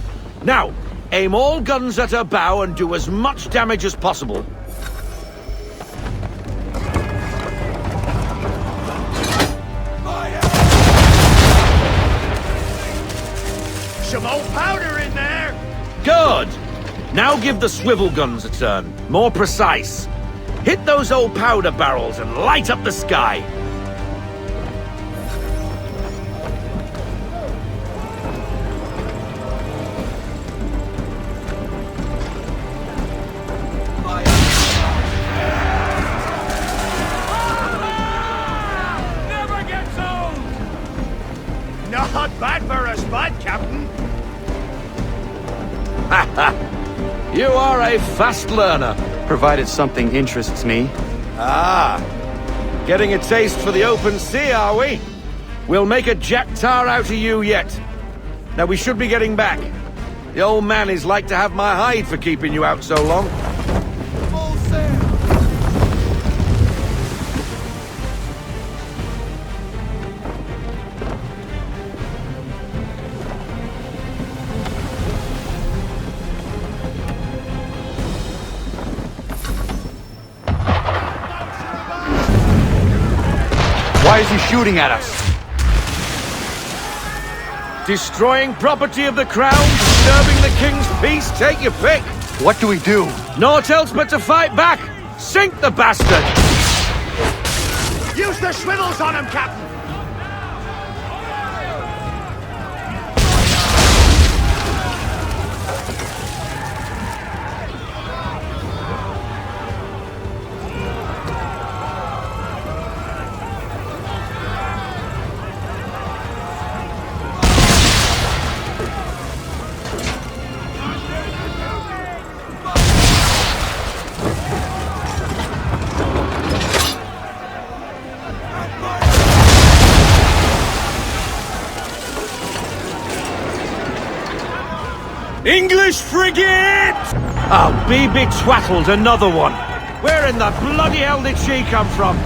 Now, aim all guns at her bow and do as much damage as possible. Some old powder in there! Good! Now give the swivel guns a turn. More precise. Hit those old powder barrels and light up the sky. Not bad for a spot, Captain. You are a fast learner. Provided something interests me. Ah, getting a taste for the open sea, are we? We'll make a jack tar out of you yet. Now we should be getting back. The old man is like to have my hide for keeping you out so long. Full sail! Why is he shooting at us? Destroying property of the crown, disturbing the king's peace, take your pick. What do we do? Naught else but to fight back. Sink the bastard! Use the swivels on him, Captain! English frigate! Oh, BB twattled, another one. Where in the bloody hell did she come from?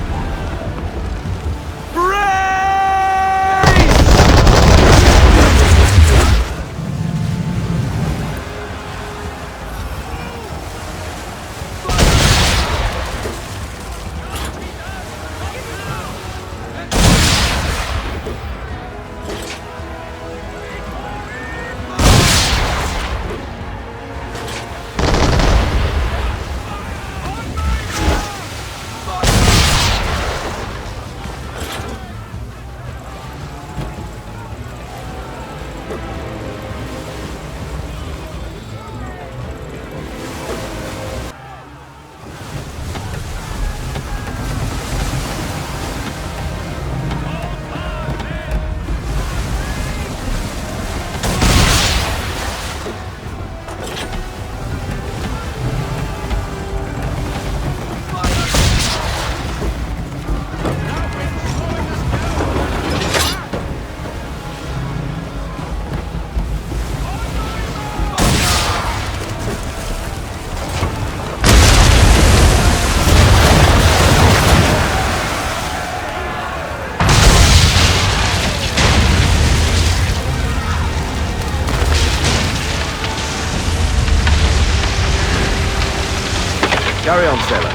Carry on, sailor.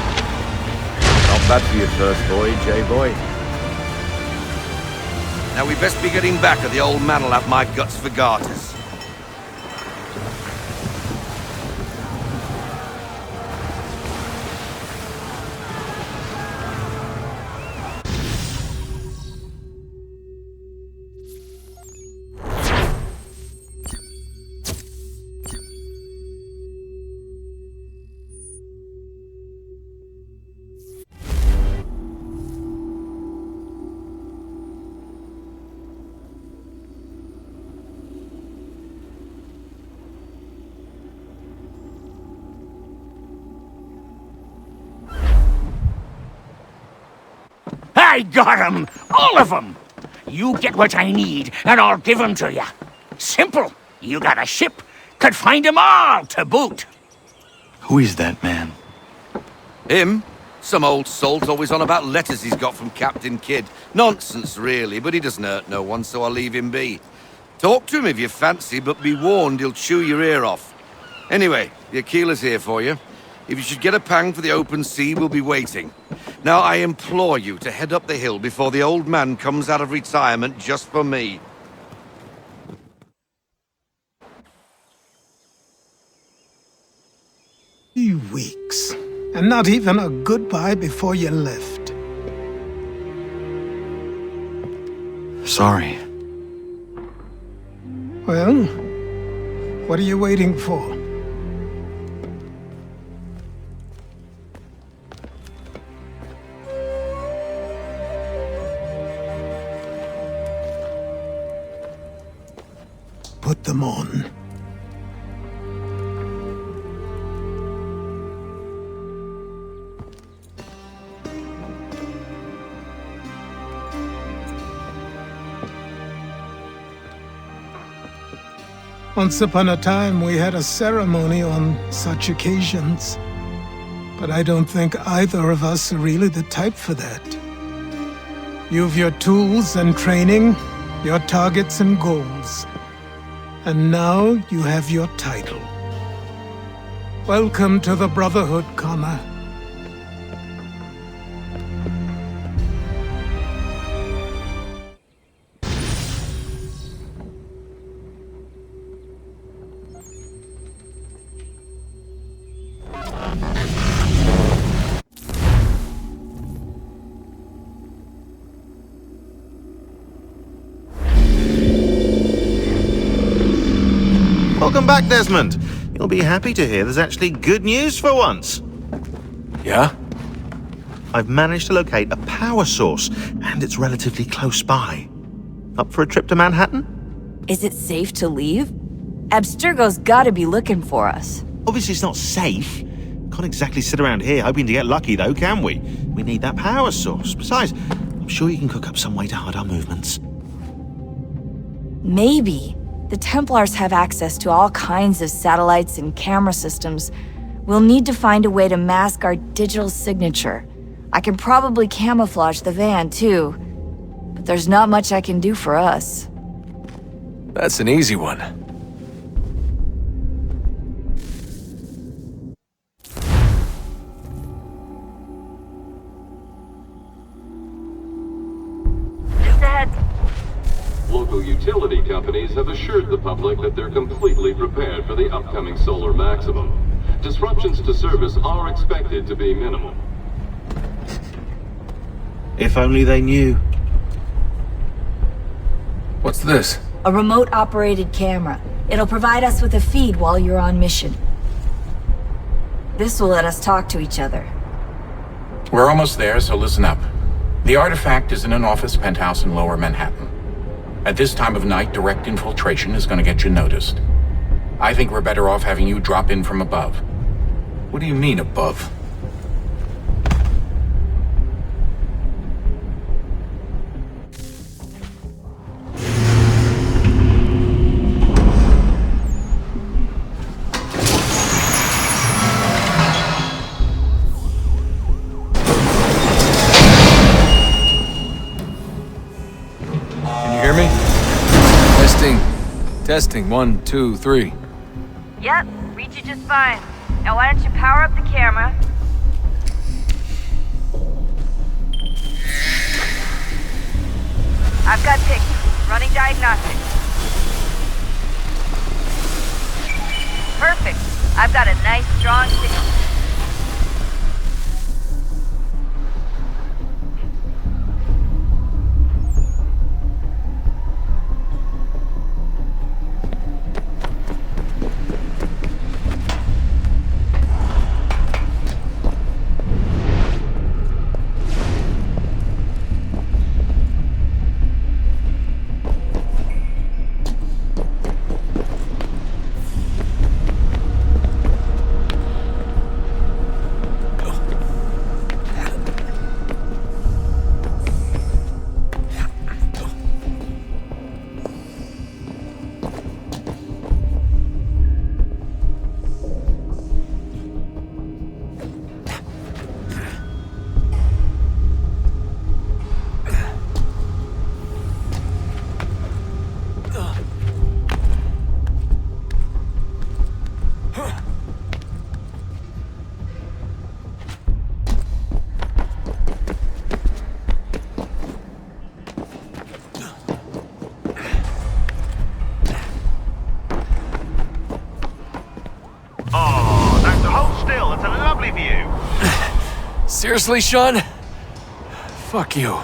Not bad for your first voyage, eh, boy? Now we best be getting back, or the old man'll have my guts for garters. I got 'em! All of 'em! You get what I need, and I'll give 'em to you. Simple. You got a ship, could find 'em all to boot. Who is that man? Him? Some old salt always on about letters he's got from Captain Kidd. Nonsense, really, but he doesn't hurt no one, so I'll leave him be. Talk to him if you fancy, but be warned he'll chew your ear off. Anyway, the Aquila's here for you. If you should get a pang for the open sea, we'll be waiting. Now, I implore you to head up the hill before the old man comes out of retirement just for me. 3 weeks, and not even a goodbye before you left. Sorry. Well, what are you waiting for? Put them on. Once upon a time, we had a ceremony on such occasions. But I don't think either of us are really the type for that. You've your tools and training, your targets and goals. And now you have your title. Welcome to the Brotherhood, Connor. Welcome back, Desmond. You'll be happy to hear there's actually good news for once. Yeah? I've managed to locate a power source, and it's relatively close by. Up for a trip to Manhattan? Is it safe to leave? Abstergo's gotta be looking for us. Obviously it's not safe. Can't exactly sit around here hoping to get lucky, though, can we? We need that power source. Besides, I'm sure you can cook up some way to hide our movements. Maybe. The Templars have access to all kinds of satellites and camera systems. We'll need to find a way to mask our digital signature. I can probably camouflage the van, too. But there's not much I can do for us. That's an easy one. Just ahead. Local utility companies have assured the public that they're completely prepared for the upcoming solar maximum. Disruptions to service are expected to be minimal. If only they knew. What's this? A remote-operated camera. It'll provide us with a feed while you're on mission. This will let us talk to each other. We're almost there, so listen up. The artifact is in an office penthouse in Lower Manhattan. At this time of night, direct infiltration is going to get you noticed. I think we're better off having you drop in from above. What do you mean, above? Testing, 1, 2, 3. Yep, reach you just fine. Now why don't you power up the camera? I've got pictures. Running diagnostics. Perfect. I've got a nice, strong signal. Seriously, Sean? Fuck you.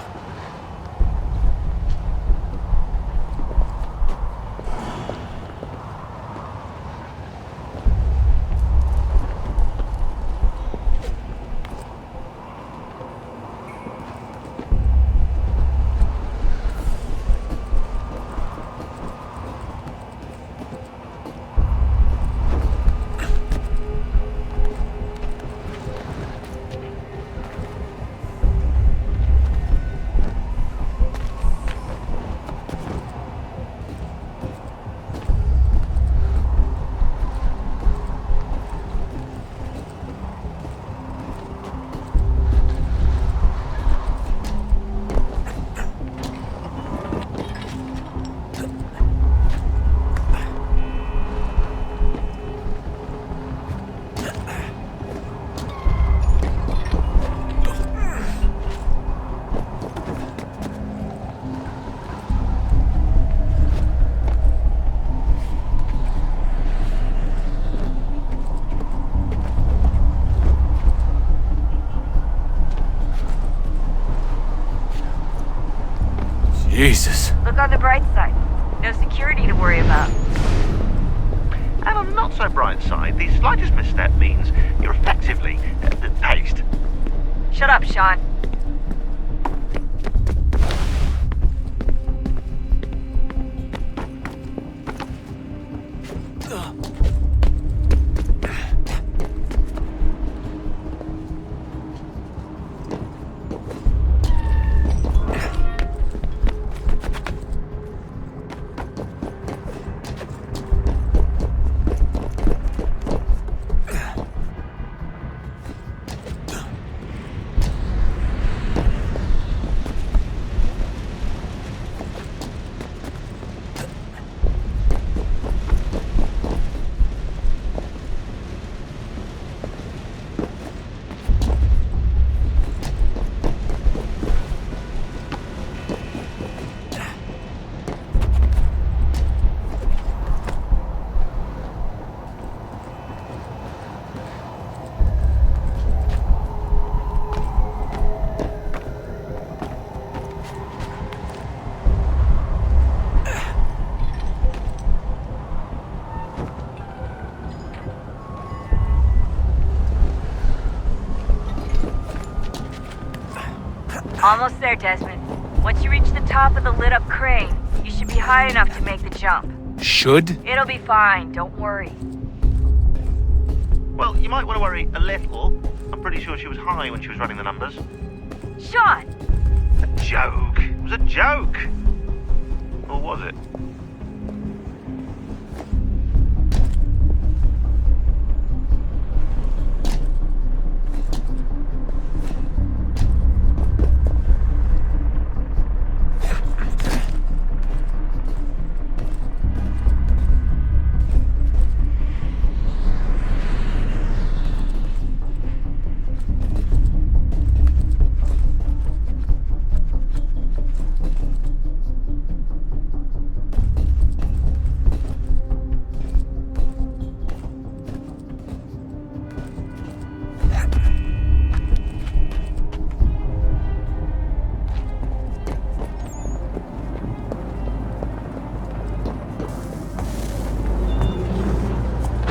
Jesus. Look on the bright side. No security to worry about. And on the not so bright side, the slightest misstep means you're effectively paced. Shut up, Sean. Almost there, Desmond. Once you reach the top of the lit-up crane, you should be high enough to make the jump. Should? It'll be fine, don't worry. Well, you might want to worry a little. I'm pretty sure she was high when she was running the numbers. Sean! A joke. It was a joke. Or was it?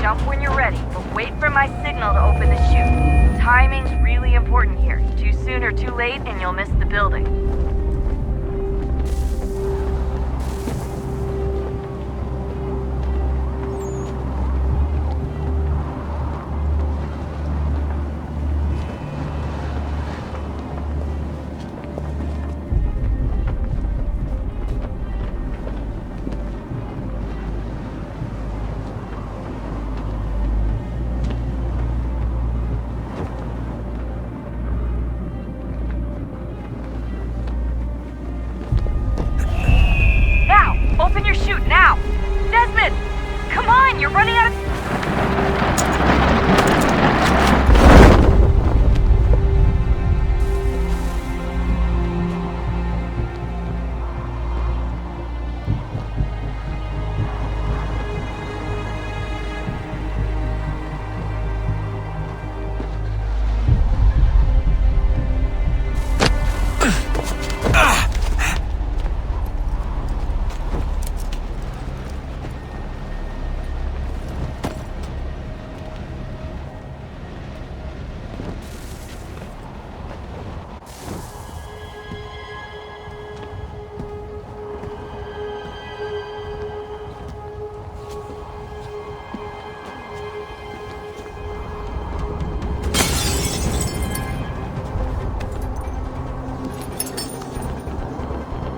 Jump when you're ready, but wait for my signal to open the chute. Timing's really important here. Too soon or too late, and you'll miss the building. Open your chute now! Desmond! Come on, you're running out of...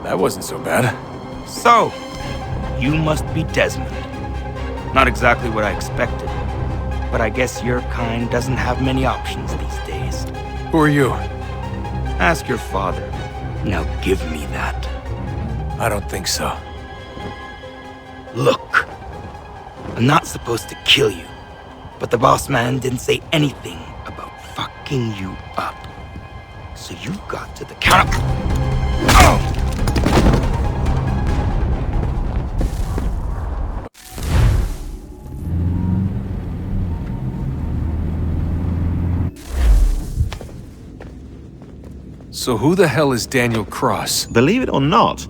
That wasn't so bad. So, you must be Desmond. Not exactly what I expected, but I guess your kind doesn't have many options these days. Who are you? Ask your father. Now give me that. I don't think so. Look, I'm not supposed to kill you, but the boss man didn't say anything about fucking you up. So you got to the counter. Oh! So who the hell is Daniel Cross? Believe it or not,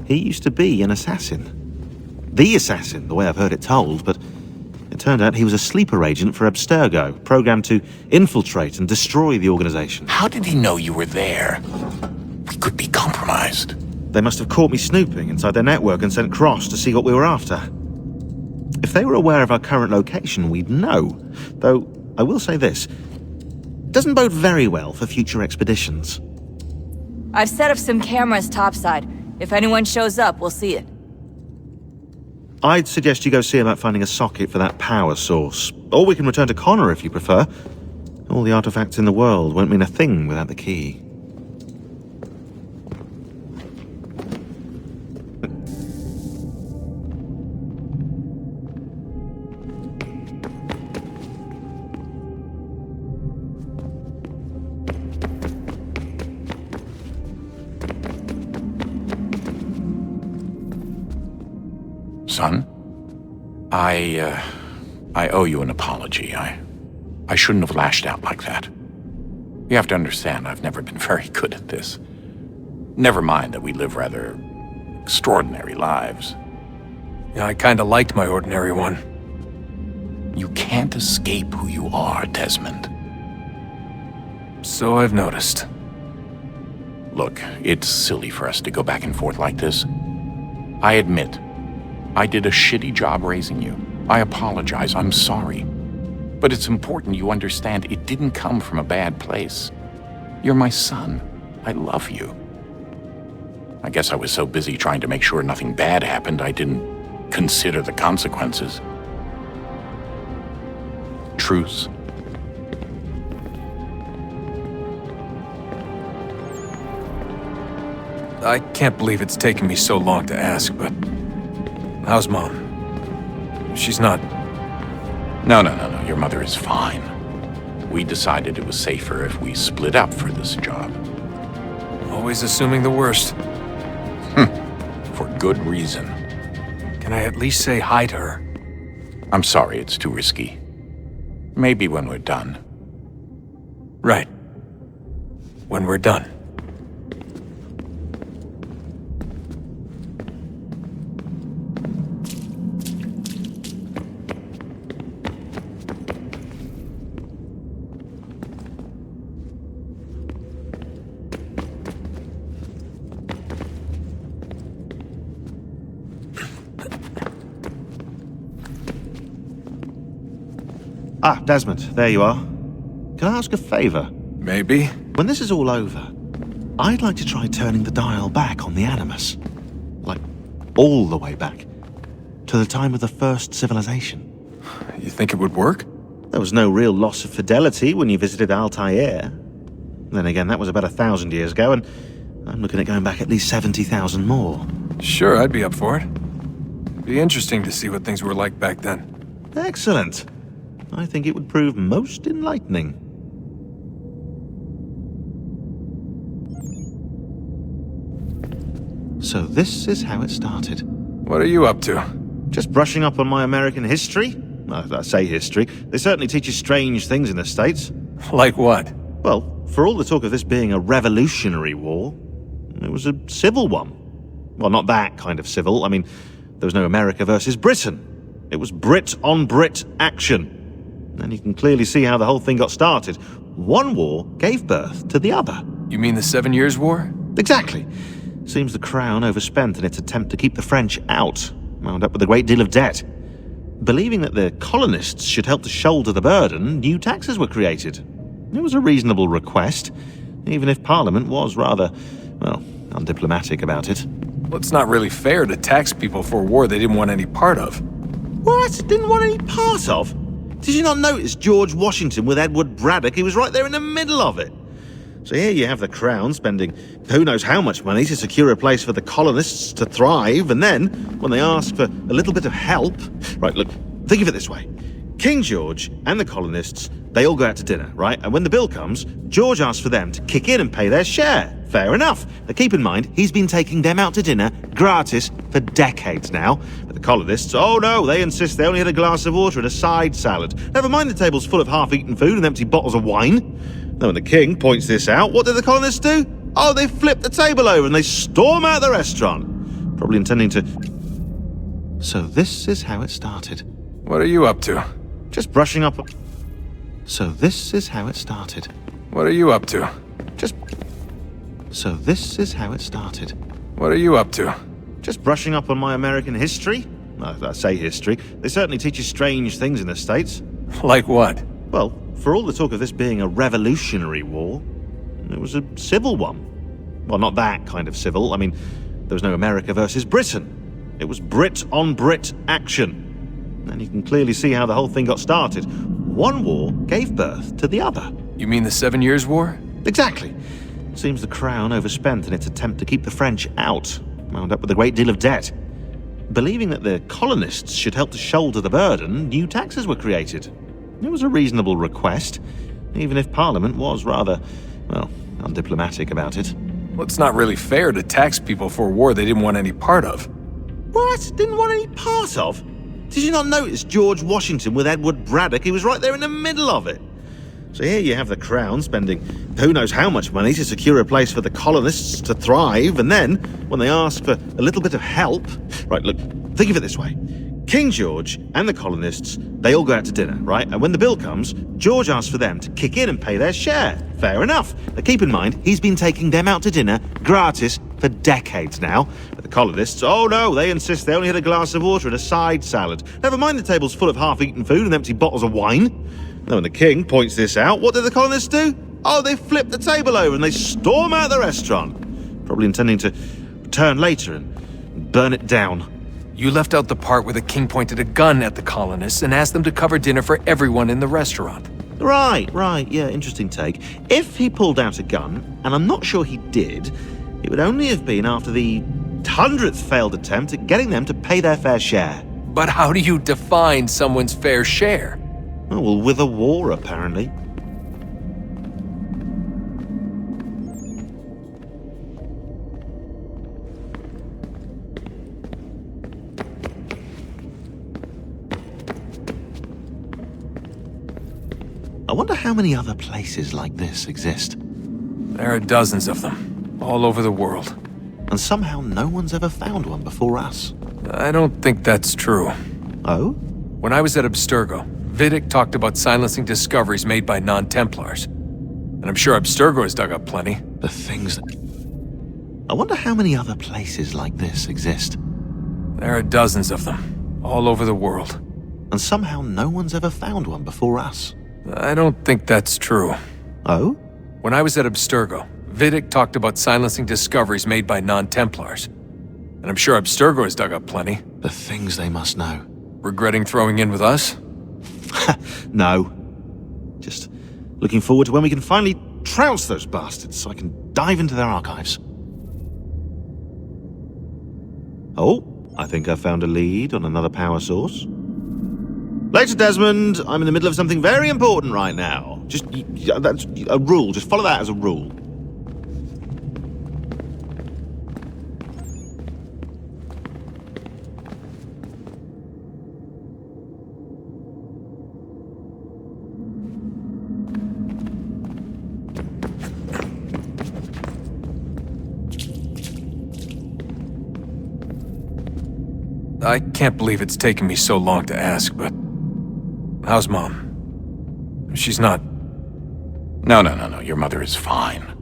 he used to be an assassin. The assassin, the way I've heard it told, but turned out he was a sleeper agent for Abstergo, programmed to infiltrate and destroy the organization. How did he know you were there? We could be compromised. They must have caught me snooping inside their network and sent Cross to see what we were after. If they were aware of our current location, we'd know. Though, I will say this. Doesn't bode very well for future expeditions. I've set up some cameras topside. If anyone shows up, we'll see it. I'd suggest you go see about finding a socket for that power source. Or we can return to Connor if you prefer. All the artifacts in the world won't mean a thing without the key. Son, I owe you an apology. I shouldn't have lashed out like that. You have to understand, I've never been very good at this. Never mind that we live rather extraordinary lives. Yeah, I kinda liked my ordinary one. You can't escape who you are, Desmond. So I've noticed. Look, it's silly for us to go back and forth like this. I admit, I did a shitty job raising you. I apologize, I'm sorry. But it's important you understand it didn't come from a bad place. You're my son. I love you. I guess I was so busy trying to make sure nothing bad happened, I didn't consider the consequences. Truce. I can't believe it's taken me so long to ask, but... how's Mom? She's not... No. Your mother is fine. We decided it was safer if we split up for this job. Always assuming the worst. For good reason. Can I at least say hi to her? I'm sorry, it's too risky. Maybe when we're done. Right. When we're done. Ah, Desmond, there you are. Can I ask a favor? Maybe. When this is all over, I'd like to try turning the dial back on the Animus. Like, all the way back. To the time of the first civilization. You think it would work? There was no real loss of fidelity when you visited Altair. Then again, that was about 1,000 years ago, and I'm looking at going back at least 70,000 more. Sure, I'd be up for it. It'd be interesting to see what things were like back then. Excellent. I think it would prove most enlightening. So this is how it started. What are you up to? Just brushing up on my American history. I say history. They certainly teach you strange things in the States. Like what? Well, for all the talk of this being a revolutionary war, it was a civil one. Well, not that kind of civil. I mean, there was no America versus Britain. It was Brit on Brit action. And you can clearly see how the whole thing got started. One war gave birth to the other. You mean the 7 Years' War? Exactly. Seems the Crown overspent in its attempt to keep the French out, wound up with a great deal of debt. Believing that the colonists should help to shoulder the burden, new taxes were created. It was a reasonable request, even if Parliament was rather, well, undiplomatic about it. Well, it's not really fair to tax people for a war they didn't want any part of. What? Didn't want any part of? Did you not notice George Washington with Edward Braddock? He was right there in the middle of it. So here you have the Crown spending who knows how much money to secure a place for the colonists to thrive, and then, when they ask for a little bit of help... Right, look, think of it this way. King George and the colonists, they all go out to dinner, right? And when the bill comes, George asks for them to kick in and pay their share. Fair enough. But keep in mind, he's been taking them out to dinner gratis for decades now. But the colonists, oh no, they insist they only had a glass of water and a side salad. Never mind the table's full of half-eaten food and empty bottles of wine. Then when the king points this out, what do the colonists do? Oh, they flip the table over and they storm out the restaurant. Probably intending to... So this is how it started. What are you up to? Just brushing up. So this is how it started. What are you up to? So this is how it started. What are you up to? Just brushing up on my American history. Well, I say history. They certainly teach you strange things in the States. Like what? Well, for all the talk of this being a revolutionary war, it was a civil one. Well, not that kind of civil. I mean, there was no America versus Britain. It was Brit on Brit action. And you can clearly see how the whole thing got started. One war gave birth to the other. You mean the 7 Years' War? Exactly. Seems the Crown overspent in its attempt to keep the French out, wound up with a great deal of debt. Believing that the colonists should help to shoulder the burden, new taxes were created. It was a reasonable request, even if Parliament was rather, well, undiplomatic about it. Well, it's not really fair to tax people for a war they didn't want any part of. What? Didn't want any part of? Did you not notice George Washington with Edward Braddock? He was right there in the middle of it. So here you have the Crown spending who knows how much money to secure a place for the colonists to thrive, and then, when they ask for a little bit of help... Right, look, think of it this way. King George and the colonists, they all go out to dinner, right? And when the bill comes, George asks for them to kick in and pay their share. Fair enough. But keep in mind, he's been taking them out to dinner gratis for decades now. But the colonists, oh no, they insist they only had a glass of water and a side salad. Never mind the table's full of half-eaten food and empty bottles of wine. Now, when the king points this out, what do the colonists do? Oh, they flip the table over and they storm out the restaurant. Probably intending to return later and burn it down. You left out the part where the king pointed a gun at the colonists and asked them to cover dinner for everyone in the restaurant. Right, yeah, interesting take. If he pulled out a gun, and I'm not sure he did, it would only have been after the 100th failed attempt at getting them to pay their fair share. But how do you define someone's fair share? Oh, well, with a war, apparently. I wonder how many other places like this exist. There are dozens of them, all over the world. And somehow no one's ever found one before us. I don't think that's true. Oh? When I was at Abstergo, Vidic talked about silencing discoveries made by non-Templars. And I'm sure Abstergo has dug up plenty. The things that... I wonder how many other places like this exist. There are dozens of them, all over the world. And somehow no one's ever found one before us. I don't think that's true. Oh? When I was at Abstergo, Vidic talked about silencing discoveries made by non-Templars. And I'm sure Abstergo has dug up plenty. The things they must know. Regretting throwing in with us? No. Just looking forward to when we can finally trounce those bastards so I can dive into their archives. Oh, I think I found a lead on another power source. Later, Desmond. I'm in the middle of something very important right now. That's a rule. Just follow that as a rule. I can't believe it's taken me so long to ask, but... how's Mom? She's not... No. Your mother is fine.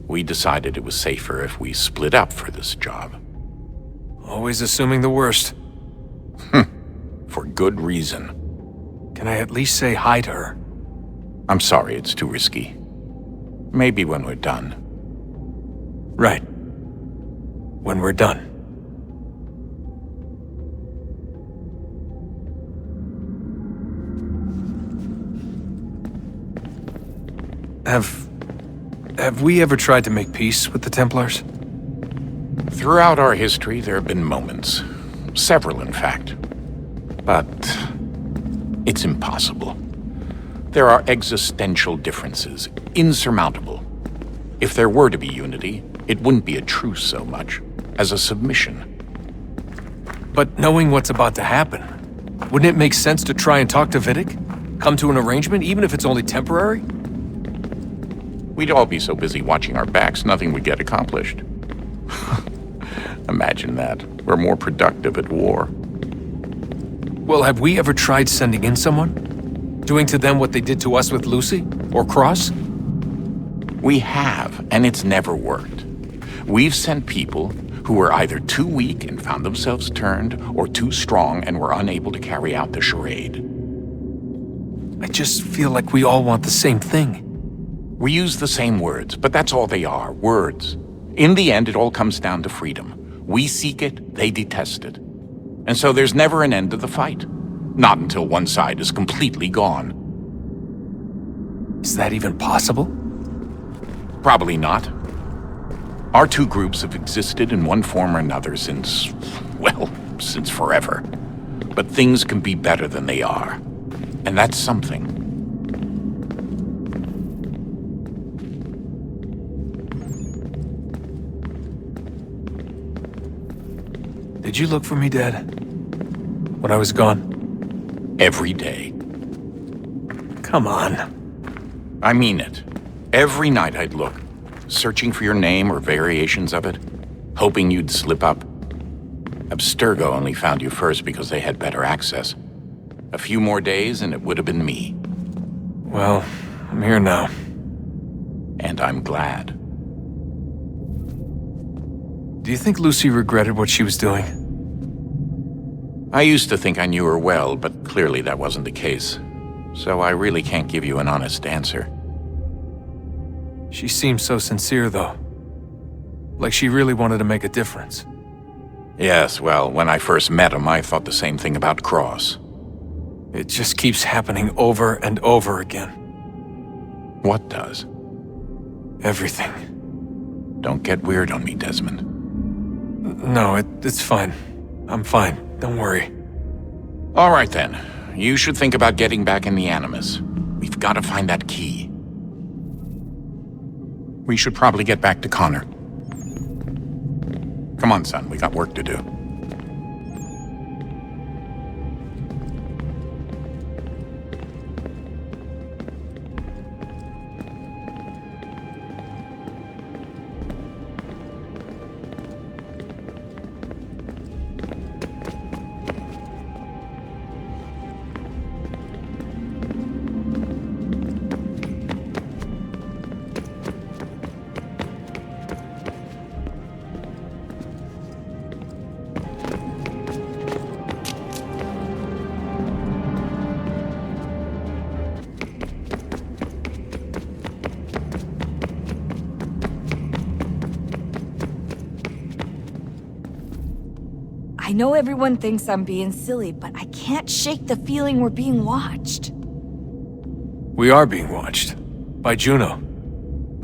We decided it was safer if we split up for this job. Always assuming the worst. For good reason. Can I at least say hi to her? I'm sorry, it's too risky. Maybe when we're done. Right. When we're done. Have we ever tried to make peace with the Templars? Throughout our history, there have been moments. Several, in fact. But it's impossible. There are existential differences, insurmountable. If there were to be unity, it wouldn't be a truce so much as a submission. But knowing what's about to happen, wouldn't it make sense to try and talk to Vidic? Come to an arrangement, even if it's only temporary? We'd all be so busy watching our backs, nothing would get accomplished. Imagine that. We're more productive at war. Well, have we ever tried sending in someone? Doing to them what they did to us with Lucy? Or Cross? We have, and it's never worked. We've sent people who were either too weak and found themselves turned, or too strong and were unable to carry out the charade. I just feel like we all want the same thing. We use the same words, but that's all they are, words. In the end, it all comes down to freedom. We seek it, they detest it. And so there's never an end to the fight. Not until one side is completely gone. Is that even possible? Probably not. Our two groups have existed in one form or another since, well, since forever. But things can be better than they are. And that's something. Did you look for me, Dad? When I was gone? Every day. Come on. I mean it. Every night I'd look, searching for your name or variations of it, hoping you'd slip up. Abstergo only found you first because they had better access. A few more days and it would have been me. Well, I'm here now. And I'm glad. Do you think Lucy regretted what she was doing? I used to think I knew her well, but clearly that wasn't the case. So I really can't give you an honest answer. She seemed so sincere, though. Like she really wanted to make a difference. Yes, well, when I first met him, I thought the same thing about Cross. It just keeps happening over and over again. What does? Everything. Don't get weird on me, Desmond. No, it's fine. I'm fine. Don't worry. All right, then. You should think about getting back in the Animus. We've got to find that key. We should probably get back to Connor. Come on, son. We got work to do. I know everyone thinks I'm being silly, but I can't shake the feeling we're being watched. We are being watched. By Juno.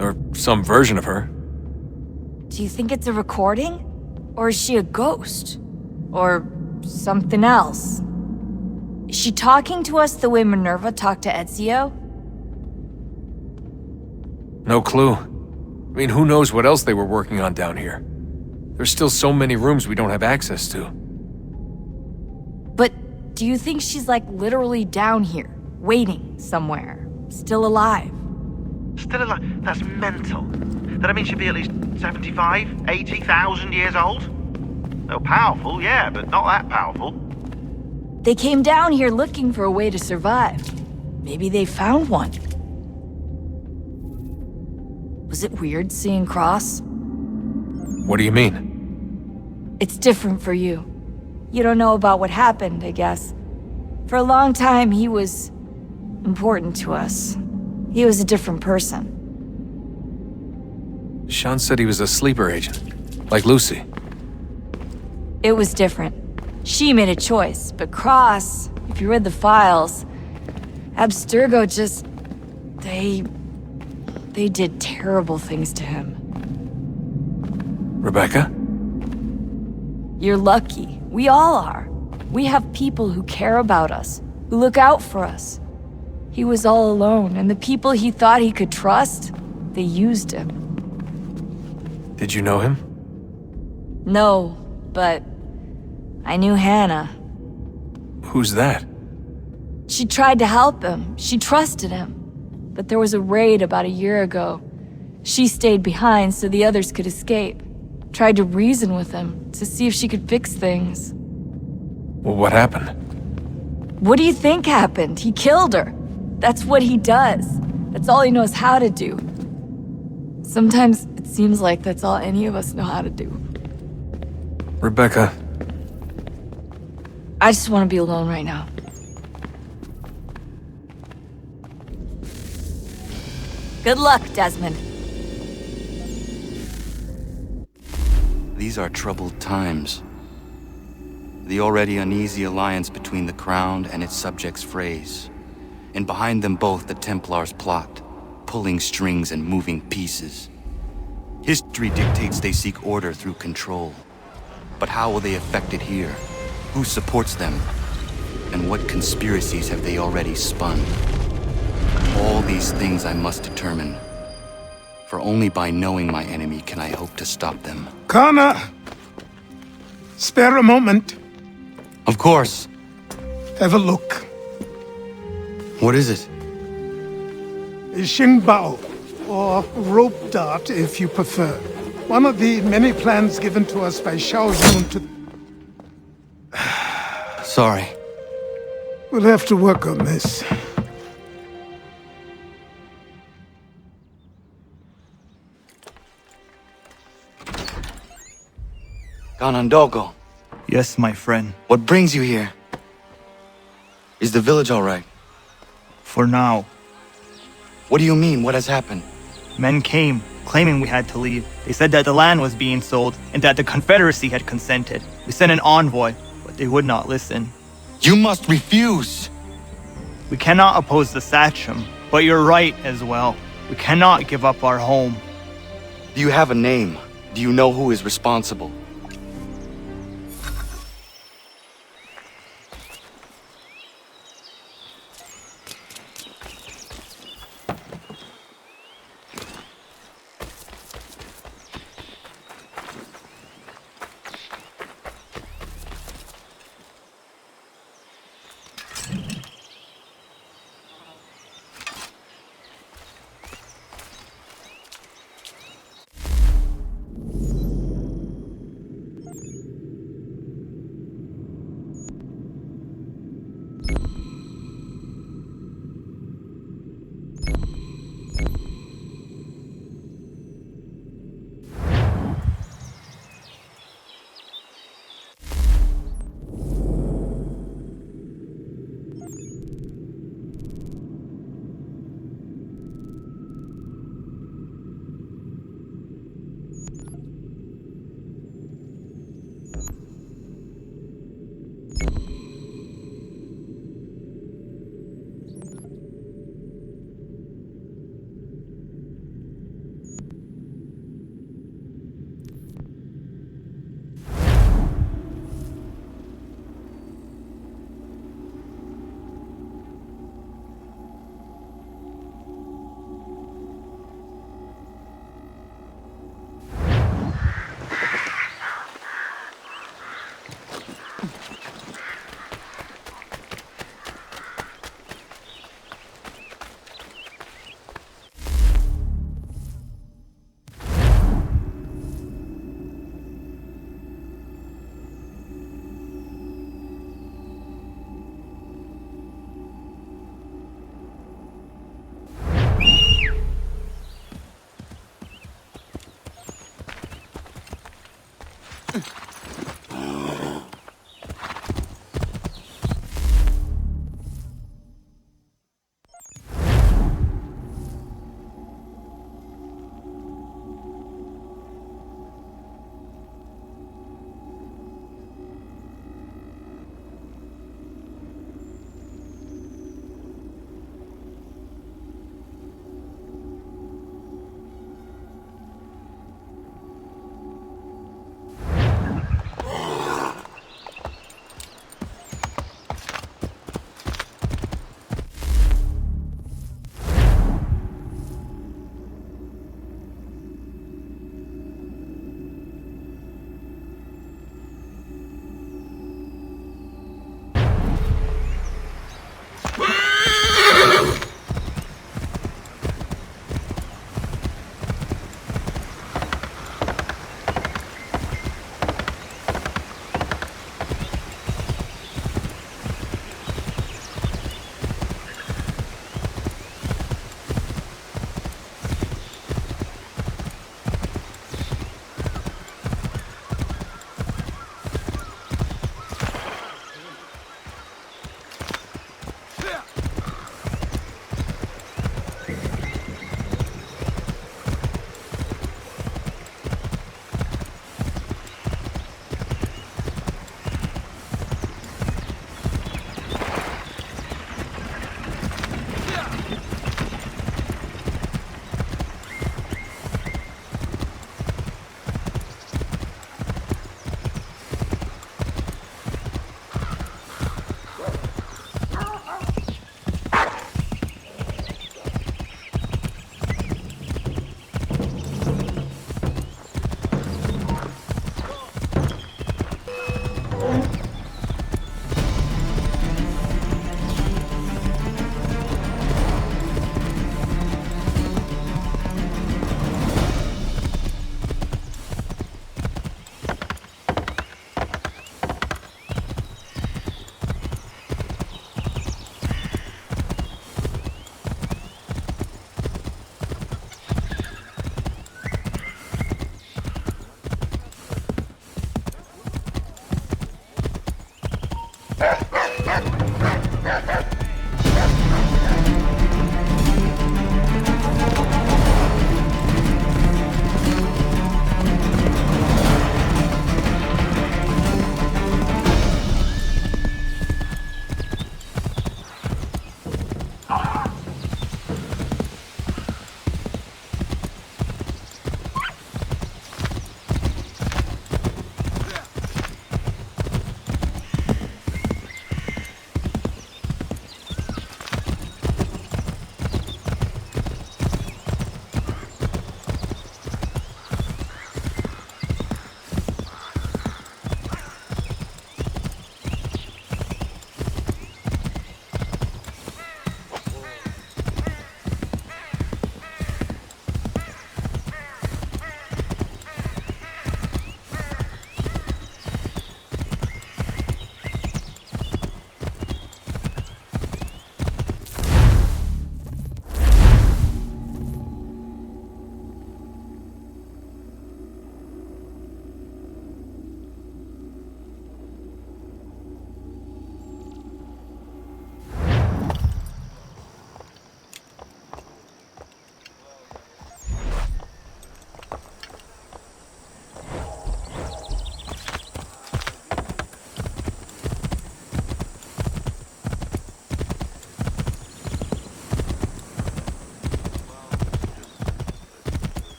Or some version of her. Do you think it's a recording? Or is she a ghost? Or something else? Is she talking to us the way Minerva talked to Ezio? No clue. I mean, who knows what else they were working on down here? There's still so many rooms we don't have access to. But do you think she's like literally down here, waiting somewhere, still alive? Still alive? That's mental. That I mean she'd be at least 75, 80,000 years old? Oh, powerful, yeah, but not that powerful. They came down here looking for a way to survive. Maybe they found one. Was it weird seeing Cross? What do you mean? It's different for you. You don't know about what happened, I guess. For a long time, he was important to us. He was a different person. Sean said he was a sleeper agent, like Lucy. It was different. She made a choice, but Cross, if you read the files, Abstergo just... They did terrible things to him. Rebecca? You're lucky. We all are. We have people who care about us, who look out for us. He was all alone, and the people he thought he could trust, they used him. Did you know him? No, but I knew Hannah. Who's that? She tried to help him. She trusted him. But there was a raid about a year ago. She stayed behind so the others could escape. Tried to reason with him to see if she could fix things. Well, what happened? What do you think happened? He killed her. That's what he does. That's all he knows how to do. Sometimes it seems like that's all any of us know how to do. Rebecca. I just want to be alone right now. Good luck, Desmond. These are troubled times. The already uneasy alliance between the Crown and its subjects frays. And behind them both the Templars plot, pulling strings and moving pieces. History dictates they seek order through control. But how will they affect it here? Who supports them? And what conspiracies have they already spun? All these things I must determine. For only by knowing my enemy can I hope to stop them. Connor! Spare a moment. Of course. Have a look. What is it? Xingbao, or rope dart if you prefer. One of the many plans given to us by Xiao Zun to... Sorry. We'll have to work on this. Ganondogo. Yes, my friend. What brings you here? Is the village all right? For now. What do you mean? What has happened? Men came, claiming we had to leave. They said that the land was being sold, and that the Confederacy had consented. We sent an envoy, but they would not listen. You must refuse! We cannot oppose the Sachem, but you're right as well. We cannot give up our home. Do you have a name? Do you know who is responsible?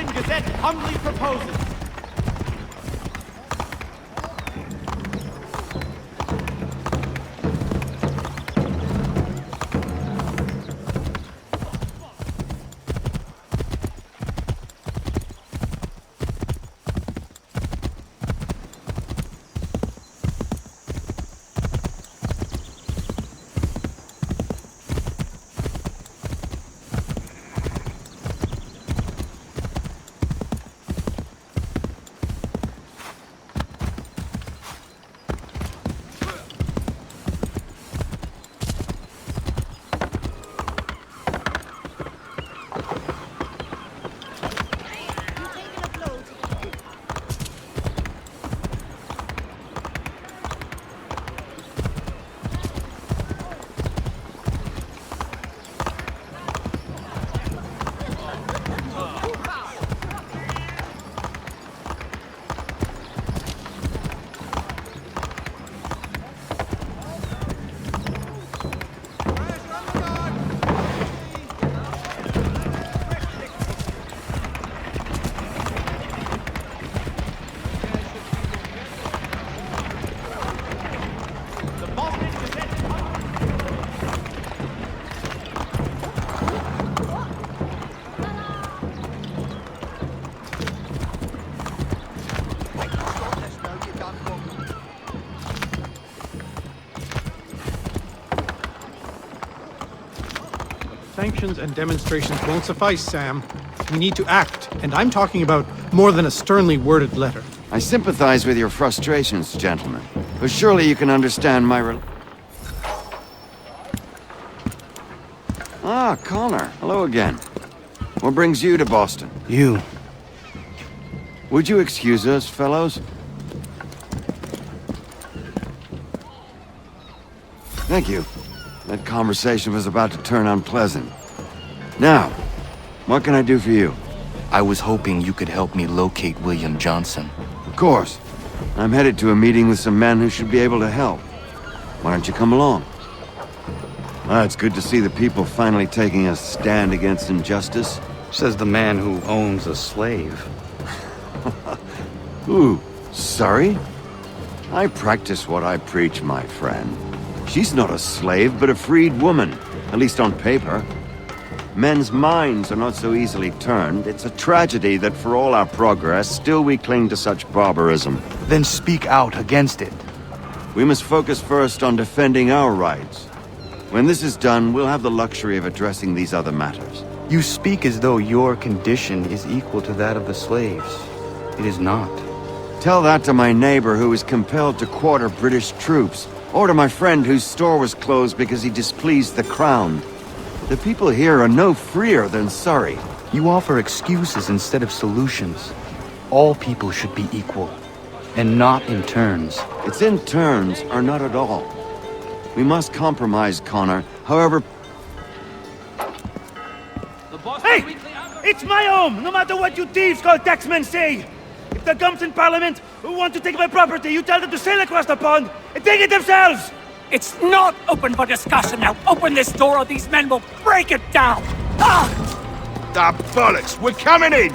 Boston Gazette humbly proposes. Sanctions and demonstrations won't suffice, Sam. We need to act, and I'm talking about more than a sternly worded letter. I sympathize with your frustrations, gentlemen, but surely you can understand my Ah, Connor. Hello again. What brings you to Boston? You. Would you excuse us, fellows? Thank you. That conversation was about to turn unpleasant. Now, what can I do for you? I was hoping you could help me locate William Johnson. Of course. I'm headed to a meeting with some men who should be able to help. Why don't you come along? Well, it's good to see the people finally taking a stand against injustice. Says the man who owns a slave. Ooh, sorry? I practice what I preach, my friend. She's not a slave, but a freed woman, at least on paper. Men's minds are not so easily turned. It's a tragedy that for all our progress, still we cling to such barbarism. Then speak out against it. We must focus first on defending our rights. When this is done, we'll have the luxury of addressing these other matters. You speak as though your condition is equal to that of the slaves. It is not. Tell that to my neighbor who is compelled to quarter British troops, or to my friend whose store was closed because he displeased the crown. The people here are no freer than Surrey. You offer excuses instead of solutions. All people should be equal, and not in turns. It's in turns, or not at all. We must compromise, Connor. However... Hey! It's my home, no matter what you thieves called taxmen say! If the gums in Parliament who want to take my property, you tell them to sail across the pond and take it themselves! It's not open for discussion now. Open this door or these men will break it down! Ah! Ah, bollocks! We're coming in!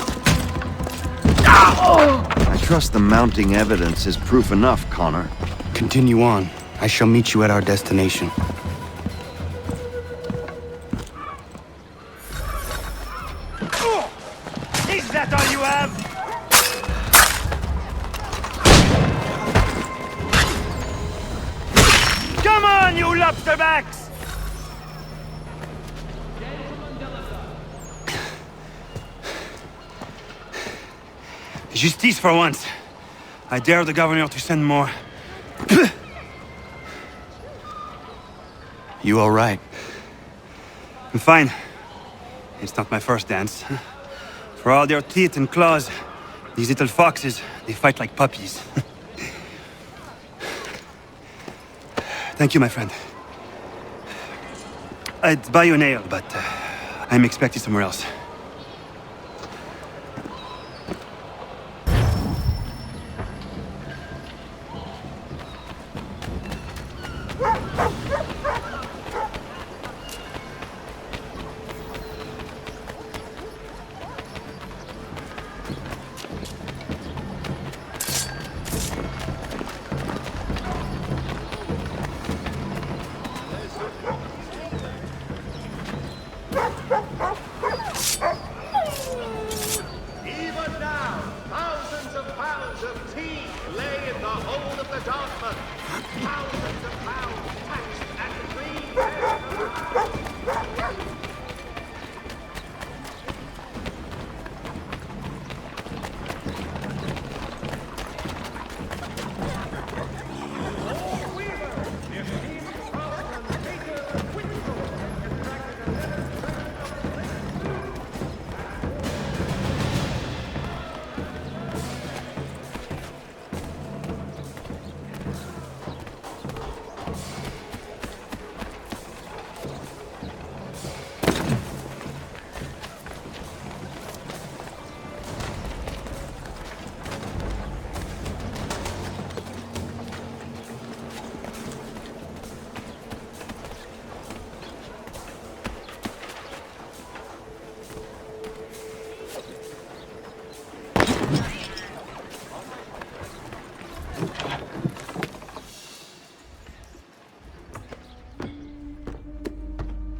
I trust the mounting evidence is proof enough, Connor. Continue on. I shall meet you at our destination. Is that all you have? Come on, you lobsterbacks! Justice for once. I dare the governor to send more. You all right? I'm fine. It's not my first dance. For all their teeth and claws, these little foxes, they fight like puppies. Thank you, my friend. I'd buy you a nail, but I'm expecting somewhere else. of pounds of tea lay in the hold of the Dartmouth. Thousands of pounds taxed at 3 pence per pound.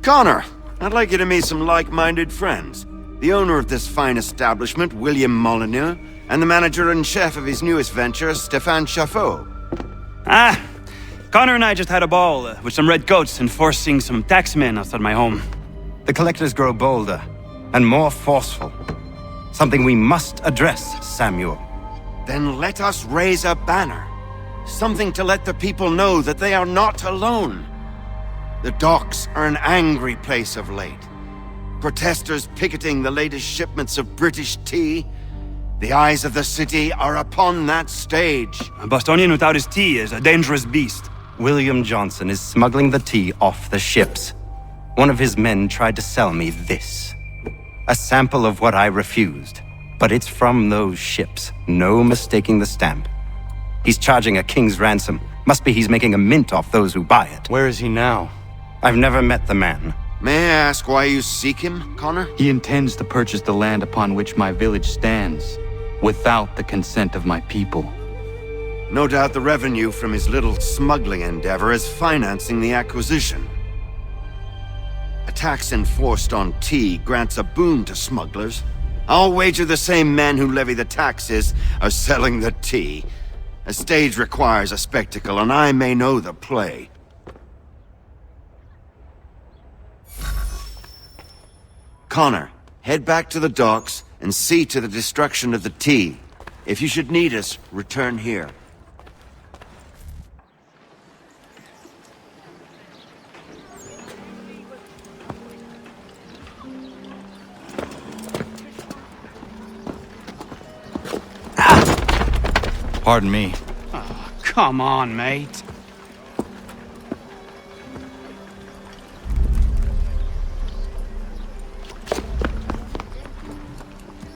Connor, I'd like you to meet some like-minded friends. The owner of this fine establishment, William Molyneux, and the manager and chef of his newest venture, Stéphane Chaffeau. Ah, Connor and I just had a ball with some red coats enforcing some taxmen outside my home. The collectors grow bolder and more forceful. Something we must address, Samuel. Then let us raise a banner. Something to let the people know that they are not alone. The docks are an angry place of late. Protesters picketing the latest shipments of British tea. The eyes of the city are upon that stage. A Bostonian without his tea is a dangerous beast. William Johnson is smuggling the tea off the ships. One of his men tried to sell me this. A sample of what I refused. But it's from those ships. No mistaking the stamp. He's charging a king's ransom. Must be he's making a mint off those who buy it. Where is he now? I've never met the man. May I ask why you seek him, Connor? He intends to purchase the land upon which my village stands, without the consent of my people. No doubt the revenue from his little smuggling endeavor is financing the acquisition. A tax enforced on tea grants a boon to smugglers. I'll wager the same men who levy the taxes are selling the tea. A stage requires a spectacle, and I may know the play. Connor, head back to the docks and see to the destruction of the tea. If you should need us, return here. Pardon me. Oh, come on, mate.